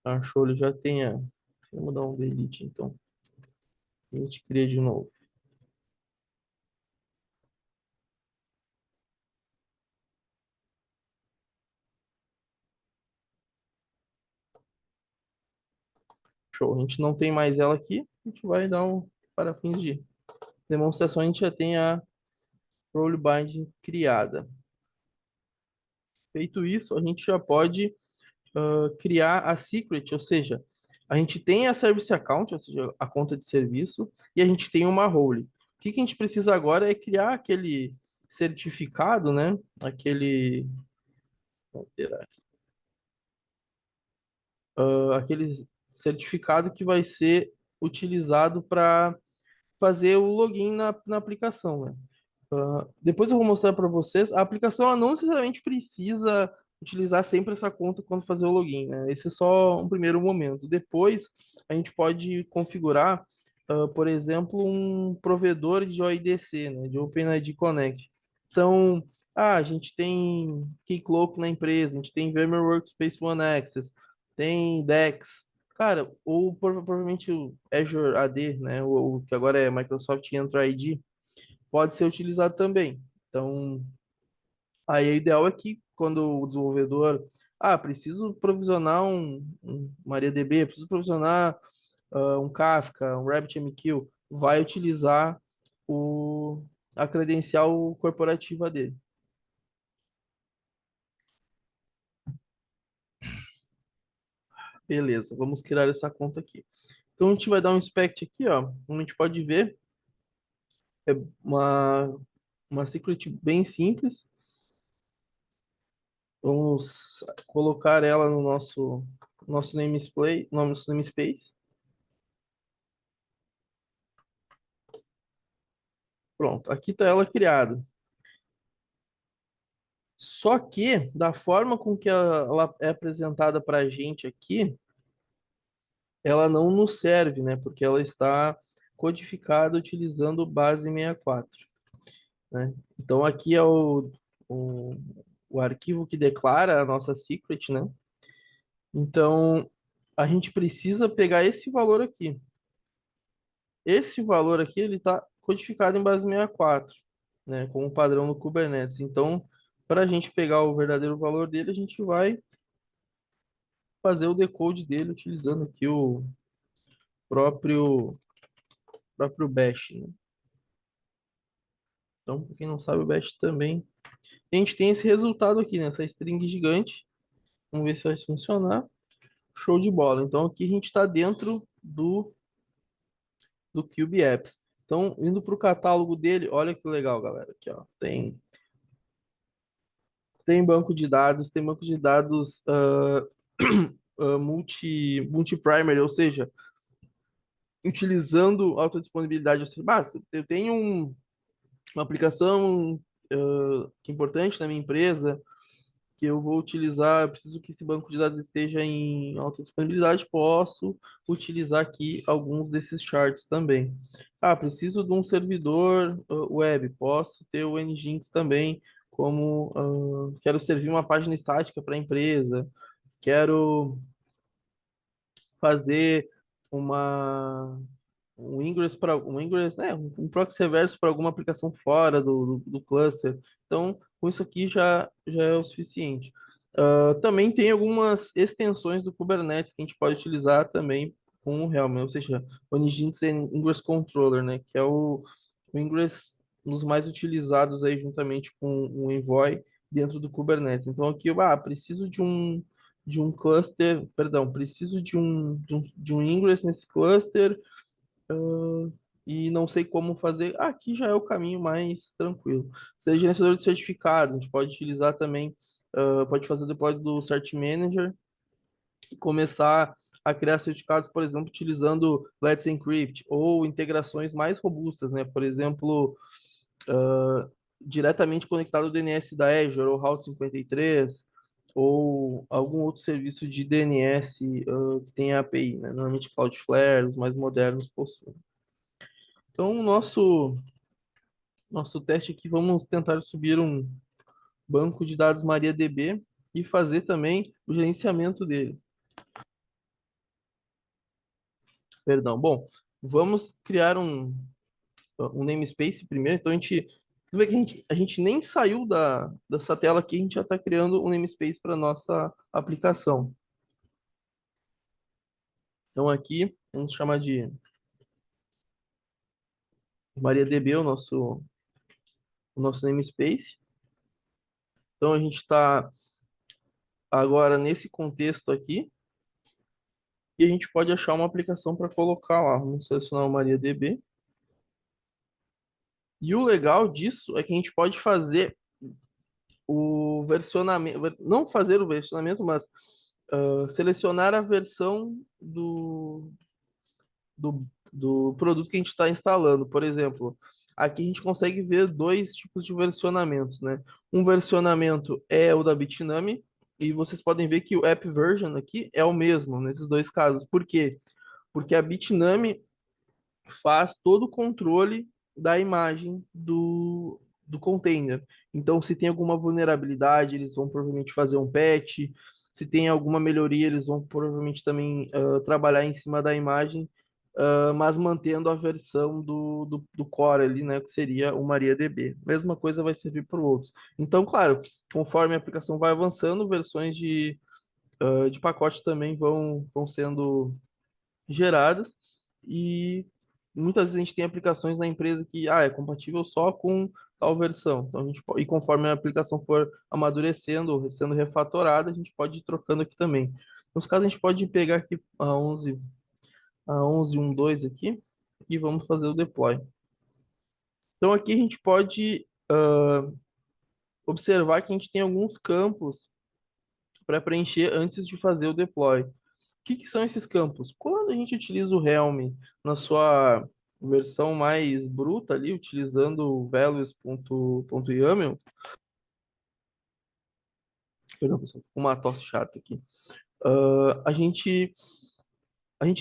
Achou, ele já tem a... Vamos dar um delete, então. A gente cria de novo. Show. A gente não tem mais ela aqui. A gente vai dar um... Para fins de demonstração, a gente já tem a role binding criada. Feito isso, a gente já pode criar a secret, ou seja, a gente tem a service account, ou seja, a conta de serviço, e a gente tem uma role. O que que a gente precisa agora é criar aquele certificado, né? Aquele certificado que vai ser utilizado para fazer o login na aplicação, né? Depois eu vou mostrar para vocês. A aplicação ela não necessariamente precisa utilizar sempre essa conta quando fazer o login, né? Esse é só um primeiro momento. Depois a gente pode configurar, por exemplo, um provedor de OIDC, né? De OpenID Connect. Então, a gente tem Keycloak na empresa, a gente tem VMware Workspace ONE Access, tem DEX. Cara, ou provavelmente o Azure AD, né? O que agora é Microsoft Entra ID pode ser utilizado também. Então, aí o ideal é que quando o desenvolvedor, preciso provisionar um MariaDB, preciso provisionar um Kafka, um RabbitMQ, vai utilizar a credencial corporativa dele. Beleza, vamos criar essa conta aqui. Então a gente vai dar um inspect aqui, ó. Como a gente pode ver, é uma secret bem simples. Vamos colocar ela no nosso namespace. Pronto, aqui está ela criada. Só que, da forma com que ela é apresentada para a gente aqui, ela não nos serve, né? Porque ela está codificada utilizando base 64, né? Então, aqui é o, o arquivo que declara a nossa secret, né? Então, a gente precisa pegar esse valor aqui. Esse valor aqui, ele está codificado em base 64, né? Como padrão no Kubernetes. Então, para a gente pegar o verdadeiro valor dele, a gente vai fazer o decode dele utilizando aqui o próprio bash, né? Então, para quem não sabe, o bash também. A gente tem esse resultado aqui, né? Essa string gigante. Vamos ver se vai funcionar. Show de bola. Então aqui a gente está dentro do Cube Apps. Então, indo para o catálogo dele, olha que legal, galera. Aqui, ó, tem banco de dados, tem banco de dados multi-primary, ou seja, utilizando autodisponibilidade. Ou seja, eu tenho uma aplicação que é importante na minha empresa, que eu vou utilizar, eu preciso que esse banco de dados esteja em alta disponibilidade, posso utilizar aqui alguns desses charts também. Ah, preciso de um servidor web, posso ter o Nginx também, como quero servir uma página estática para a empresa, quero fazer uma um proxy reverso para alguma aplicação fora do cluster. Então, com isso aqui já é o suficiente. Também tem algumas extensões do Kubernetes que a gente pode utilizar também com o Helm, ou seja, o Nginx Ingress Controller, né, que é o Ingress um dos mais utilizados aí juntamente com o Envoy dentro do Kubernetes. Então aqui, preciso de um cluster, perdão, preciso de um ingress nesse cluster, e não sei como fazer. Aqui já é o caminho mais tranquilo. Seja gerenciador de certificado, a gente pode utilizar também, pode fazer o deploy do Cert Manager e começar a criar certificados, por exemplo, utilizando Let's Encrypt ou integrações mais robustas, né? Por exemplo, diretamente conectado ao DNS da Azure ou Route 53 ou algum outro serviço de DNS que tenha API, né? Normalmente Cloudflare, os mais modernos possuem. Então, o nosso teste aqui, vamos tentar subir um banco de dados MariaDB e fazer também o gerenciamento dele. Perdão. Bom, vamos criar um namespace primeiro. Então, você vê que a gente nem saiu dessa tela aqui, a gente já está criando um namespace para nossa aplicação. Então, aqui, vamos chamar de MariaDB, o nosso namespace. Então, a gente está agora nesse contexto aqui. E a gente pode achar uma aplicação para colocar lá. Vamos selecionar o MariaDB. E o legal disso é que a gente pode fazer o versionamento, não fazer o versionamento, mas selecionar a versão do produto que a gente está instalando. Por exemplo, aqui a gente consegue ver dois tipos de versionamentos, né? Um versionamento é o da Bitnami, e vocês podem ver que o app version aqui é o mesmo nesses dois casos. Por quê? Porque a Bitnami faz todo o controle da imagem do container. Então, se tem alguma vulnerabilidade, eles vão provavelmente fazer um patch. Se tem alguma melhoria, eles vão provavelmente também trabalhar em cima da imagem, mas mantendo a versão do core ali, né, que seria o MariaDB. Mesma coisa vai servir para outros. Então, claro, conforme a aplicação vai avançando, versões de pacote também vão sendo geradas, e muitas vezes a gente tem aplicações na empresa que é compatível só com tal versão. Então e conforme a aplicação for amadurecendo ou sendo refatorada, a gente pode ir trocando aqui também. Nos casos, a gente pode pegar aqui a 11.1.2 aqui e vamos fazer o deploy. Então aqui a gente pode observar que a gente tem alguns campos para preencher antes de fazer o deploy. O que são esses campos? Quando a gente utiliza o Helm na sua versão mais bruta ali, utilizando o values.yaml, perdão, pessoal, uma tosse chata aqui. A gente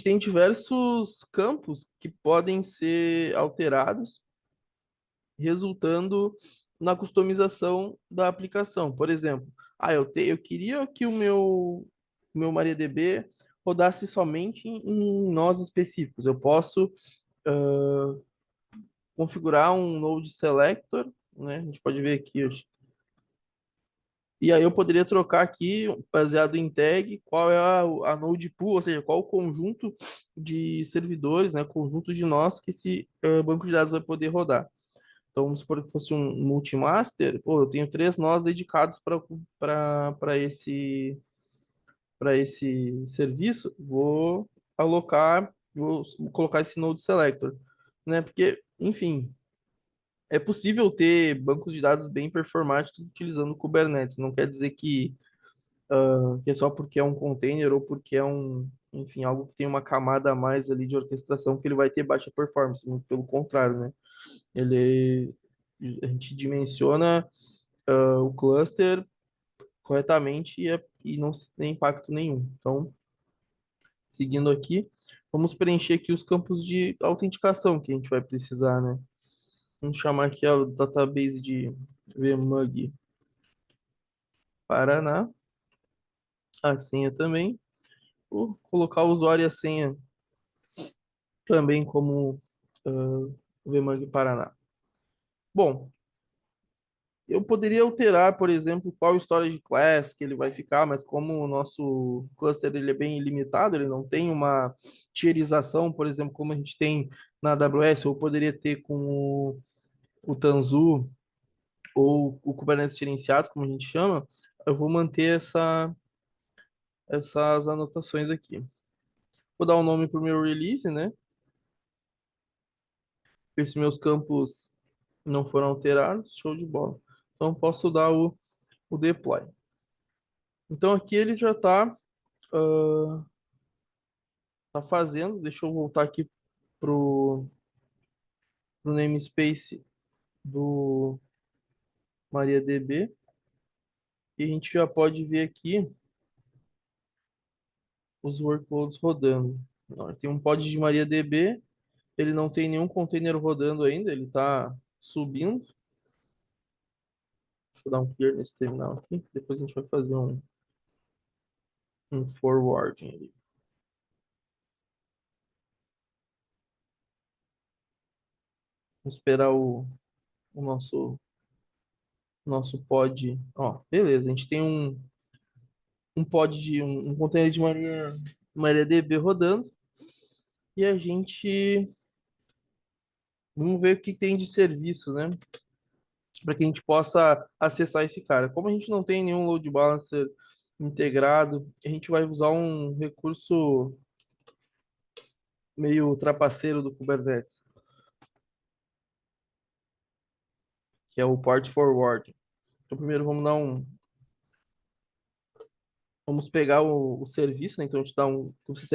tem diversos campos que podem ser alterados, resultando na customização da aplicação. Por exemplo, eu queria que o meu MariaDB rodasse somente em nós específicos. Eu posso configurar um Node Selector, né? A gente pode ver aqui hoje. E aí eu poderia trocar aqui, baseado em tag, qual é a node pool, ou seja, qual o conjunto de servidores, né, conjunto de nós que esse banco de dados vai poder rodar. Então, vamos supor que fosse um multimaster, eu tenho 3 nós dedicados para para esse serviço, vou alocar, vou colocar esse node selector, né? Porque, enfim, é possível ter bancos de dados bem performáticos utilizando Kubernetes. Não quer dizer que é só porque é um container ou porque é enfim, algo que tem uma camada a mais ali de orquestração que ele vai ter baixa performance. Muito pelo contrário, né? Ele, a gente dimensiona o cluster corretamente e não tem impacto nenhum. Então, seguindo aqui, vamos preencher aqui os campos de autenticação que a gente vai precisar, né? Vamos chamar aqui o database de vmug Paraná, a senha também. Vou colocar o usuário e a senha também como vmug Paraná. Bom, eu poderia alterar, por exemplo, qual storage class que ele vai ficar, mas como o nosso cluster ele é bem limitado, ele não tem uma tierização, por exemplo, como a gente tem na AWS, ou poderia ter com o Tanzu ou o Kubernetes gerenciado, como a gente chama, eu vou manter essas anotações aqui. Vou dar um nome para o meu release, né? Ver se meus campos não foram alterados, show de bola. Então, posso dar o deploy. Então, aqui ele já está tá fazendo. Deixa eu voltar aqui pro namespace do MariaDB. E a gente já pode ver aqui os workloads rodando. Tem um pod de MariaDB, ele não tem nenhum container rodando ainda, ele está subindo. Deixa eu dar um clear nesse terminal aqui, depois a gente vai fazer um forwarding ali. Vamos esperar o nosso pod. Ó, beleza, a gente tem um pod de um container de MariaDB rodando. E a gente vamos ver o que tem de serviço, né? Para que a gente possa acessar esse cara. Como a gente não tem nenhum load balancer integrado, a gente vai usar um recurso meio trapaceiro do Kubernetes, que é o port forward. Então, primeiro vamos pegar o serviço, né? Então a gente dá um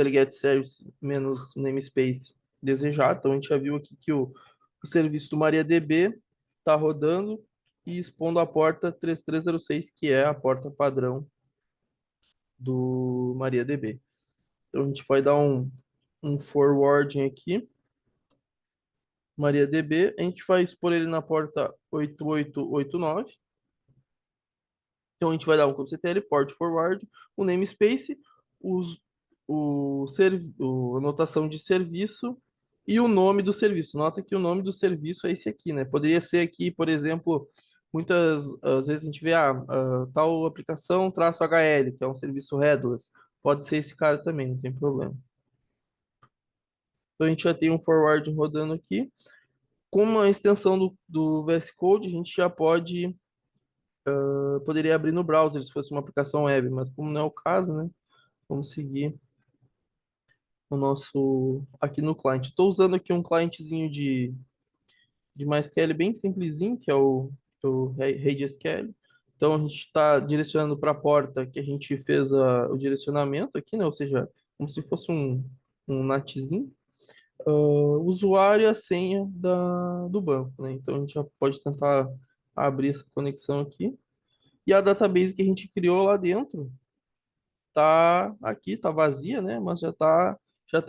get service menos namespace desejado. Então a gente já viu aqui que o serviço do MariaDB está rodando e expondo a porta 3306, que é a porta padrão do MariaDB. Então a gente vai dar um forwarding aqui, MariaDB, a gente vai expor ele na porta 8889. Então a gente vai dar um kubectl, port forward, o namespace, os, a anotação de serviço e o nome do serviço. Nota que o nome do serviço é esse aqui, né? Poderia ser aqui, por exemplo, muitas às vezes a gente vê tal aplicação traço HL, que é um serviço headless. Pode ser esse cara também, não tem problema. Então a gente já tem um forward rodando aqui. Com uma extensão do VS Code, a gente já poderia abrir no browser se fosse uma aplicação web, mas como não é o caso, né? Vamos seguir o nosso aqui no cliente. Estou usando aqui um clientezinho de MySQL bem simplesinho, que é o RageSQL. Então a gente está direcionando para a porta que a gente fez o direcionamento aqui, né? Ou seja, como se fosse um NATzinho. O usuário e a senha do banco, né? Então a gente já pode tentar abrir essa conexão aqui. E a database que a gente criou lá dentro tá aqui, tá vazia, né? Mas já tá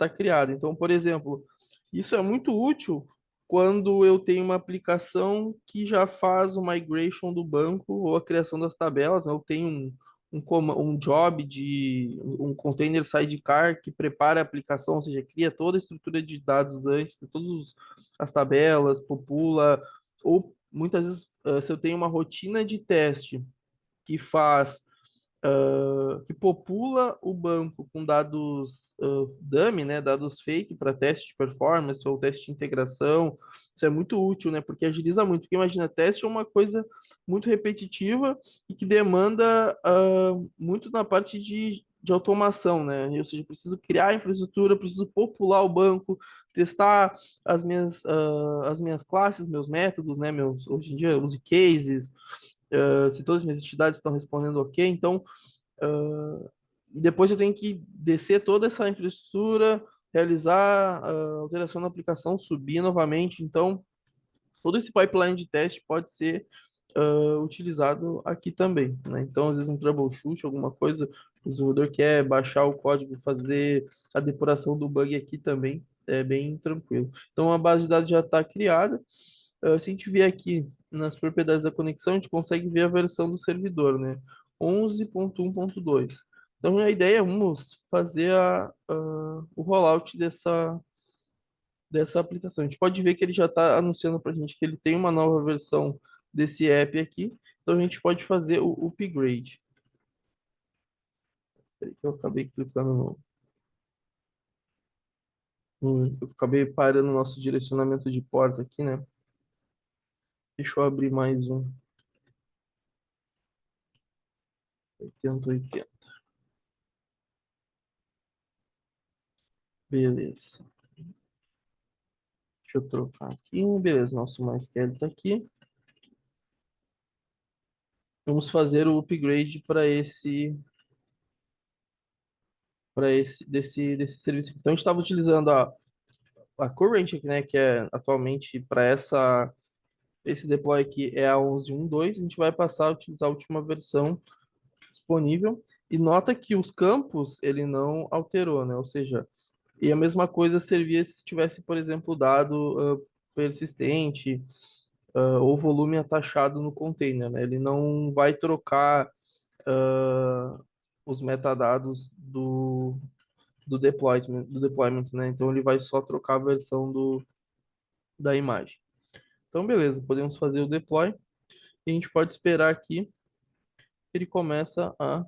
criada. Então, por exemplo, isso é muito útil quando eu tenho uma aplicação que já faz o migration do banco ou a criação das tabelas, né? Eu tenho um job de um container sidecar que prepara a aplicação, ou seja, cria toda a estrutura de dados antes, todas as tabelas, popula, ou muitas vezes, se eu tenho uma rotina de teste que faz que popula o banco com dados dummy, né, dados fake para teste de performance ou teste de integração. Isso é muito útil, né, porque agiliza muito. Porque imagina, teste é uma coisa muito repetitiva e que demanda muito na parte de automação, né? Ou seja, eu preciso criar a infraestrutura, preciso popular o banco, testar as minhas classes, meus métodos, né, hoje em dia, use cases, se todas as minhas entidades estão respondendo ok. Então, e depois eu tenho que descer toda essa infraestrutura, realizar a alteração na aplicação, subir novamente. Então, todo esse pipeline de teste pode ser utilizado aqui também, né? Então, às vezes um troubleshoot, alguma coisa, o desenvolvedor quer baixar o código, fazer a depuração do bug aqui também, é bem tranquilo. Então, a base de dados já está criada. Se a gente vier aqui nas propriedades da conexão, a gente consegue ver a versão do servidor, né? 11.1.2. Então, a ideia é vamos fazer o rollout dessa aplicação. A gente pode ver que ele já está anunciando para a gente que ele tem uma nova versão desse app aqui. Então, a gente pode fazer o upgrade. Peraí que eu acabei clicando eu acabei parando o nosso direcionamento de porta aqui, né? Deixa eu abrir mais um. 8080. Beleza. Deixa eu trocar aqui. Beleza, nosso MySQL está aqui. Vamos fazer o upgrade desse serviço. Então, a gente estava utilizando a Current, né, que é atualmente para esse deploy aqui é a 11.1.2. A gente vai passar a utilizar a última versão disponível. E nota que os campos ele não alterou, né? Ou seja, e a mesma coisa servia se tivesse, por exemplo, dado persistente ou volume atachado no container, né? Ele não vai trocar os metadados do deployment, né? Então ele vai só trocar a versão da imagem. Então, beleza, podemos fazer o deploy e a gente pode esperar aqui que ele começa a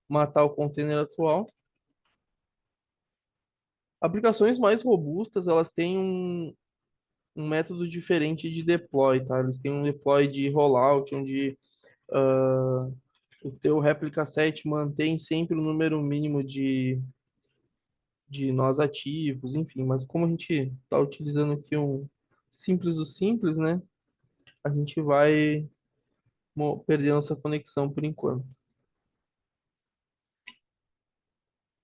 matar o container atual. Aplicações mais robustas, elas têm um método diferente de deploy, tá? Eles têm um deploy de rollout, onde ah, o teu réplica set mantém sempre o número mínimo de nós ativos, enfim. Mas como a gente está utilizando aqui um simples do simples, né? A gente vai perder nossa conexão por enquanto.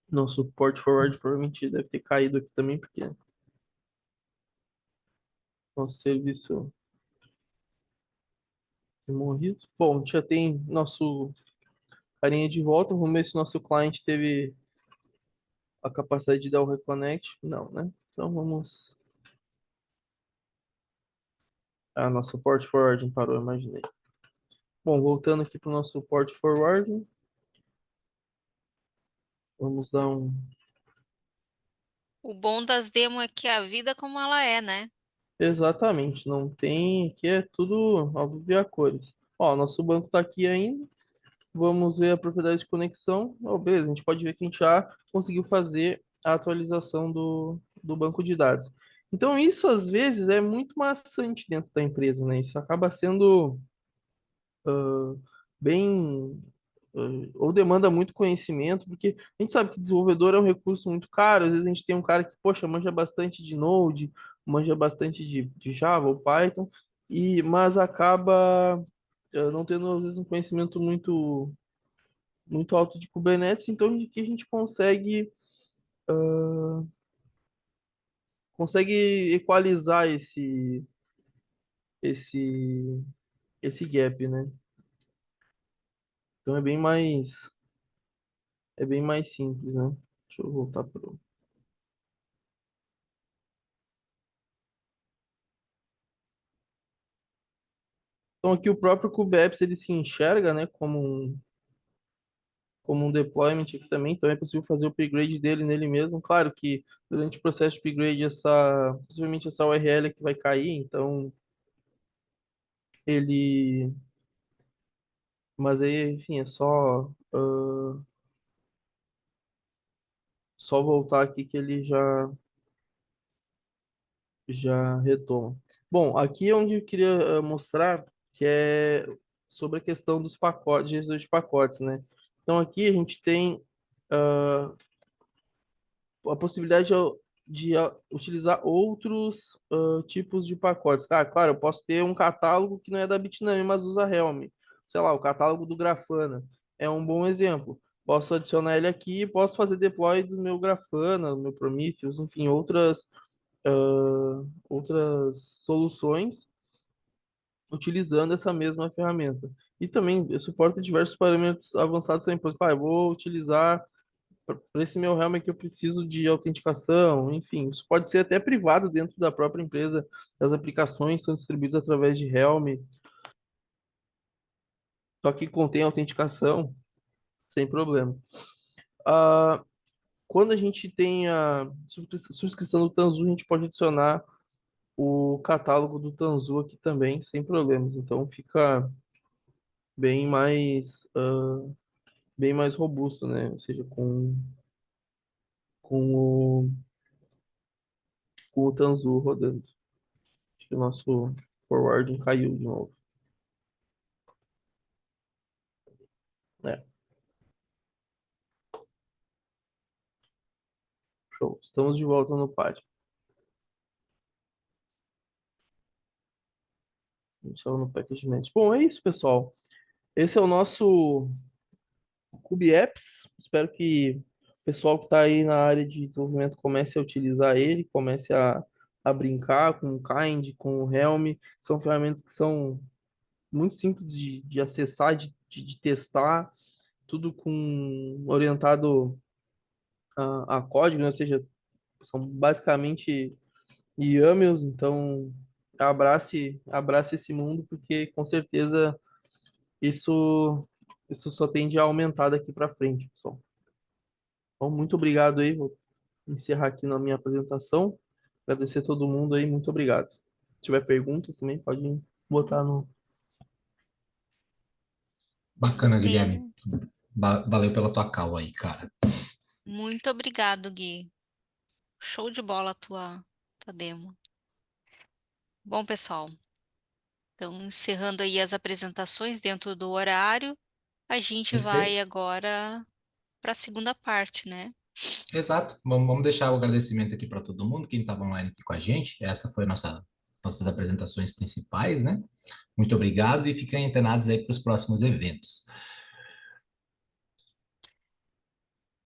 Nosso port forward provavelmente deve ter caído aqui também, porque nosso serviço tem morrido. Bom, a gente já tem nosso carinha de volta. Vamos ver se nosso cliente teve a capacidade de dar o reconnect. Não, né? Então vamos. Nosso port forwarding parou, imaginei. Bom, voltando aqui para o nosso port forwarding. Vamos dar um. O bom das demos é que a vida como ela é, né? Exatamente, não tem. Aqui é tudo ao vivo e a cores. Ó, nosso banco está aqui ainda. Vamos ver a propriedade de conexão. Oh, beleza, a gente pode ver que a gente já conseguiu fazer a atualização do banco de dados. Então, isso às vezes é muito maçante dentro da empresa, né? Isso acaba sendo bem. Ou demanda muito conhecimento, porque a gente sabe que desenvolvedor é um recurso muito caro. Às vezes a gente tem um cara que, poxa, manja bastante de Node, manja bastante de Java ou Python, mas acaba não tendo, às vezes, um conhecimento muito alto de Kubernetes, então de que a gente consegue equalizar esse esse gap, né? Então é bem mais simples, né? Deixa eu voltar pro. Então aqui o próprio kubeapps ele se enxerga, né, como um deployment aqui também, então é possível fazer o upgrade dele nele mesmo. Claro que durante o processo de upgrade possivelmente essa URL aqui vai cair, então ele Mas aí, enfim, é só voltar aqui que ele já retoma. Bom, aqui é onde eu queria mostrar que é sobre a questão dos pacotes, gestão de pacotes, né? Então aqui a gente tem ah, a possibilidade de utilizar outros tipos de pacotes. Ah, claro, eu posso ter um catálogo que não é da Bitnami, mas usa Helm. Sei lá, o catálogo do Grafana é um bom exemplo. Posso adicionar ele aqui, posso fazer deploy do meu Grafana, do meu Prometheus, enfim, outras soluções utilizando essa mesma ferramenta. E também suporta diversos parâmetros avançados também. Por exemplo, eu vou utilizar para esse meu Helm que eu preciso de autenticação, enfim, isso pode ser até privado dentro da própria empresa. As aplicações são distribuídas através de Helm, só que contém autenticação sem problema. Ah, quando a gente tem a subscrição do Tanzu, a gente pode adicionar o catálogo do Tanzu aqui também, sem problemas. Então fica bem mais, bem mais robusto, né? Ou seja, com o, com o Tanzu rodando. Acho que o nosso forwarding caiu de novo. É, show. Estamos de volta no pad. A gente estava no package management. Bom, é isso, pessoal. Esse é o nosso KubeApps. Espero que o pessoal que está aí na área de desenvolvimento comece a utilizar ele, comece a brincar com o Kind, com o Helm. São ferramentas que são muito simples de acessar, de testar, tudo com orientado a código, né? Ou seja, são basicamente YAMLs, então abrace esse mundo, porque com certeza isso, isso só tende a aumentar daqui para frente, pessoal. Então, muito obrigado aí, vou encerrar aqui na minha apresentação. Agradecer a todo mundo aí, muito obrigado. Se tiver perguntas também, pode botar no. Bacana, Guilherme. Sim, Valeu pela tua call aí, cara. muito obrigado, Gui. Show de bola a tua demo. Bom, pessoal, então encerrando aí as apresentações dentro do horário, a gente vai Perfeito. agora para a segunda parte, né? Exato. Vamos deixar o agradecimento aqui para todo mundo, quem estava online aqui com a gente. Essa foi nossas apresentações principais, né? Muito obrigado e fiquem antenados aí para os próximos eventos.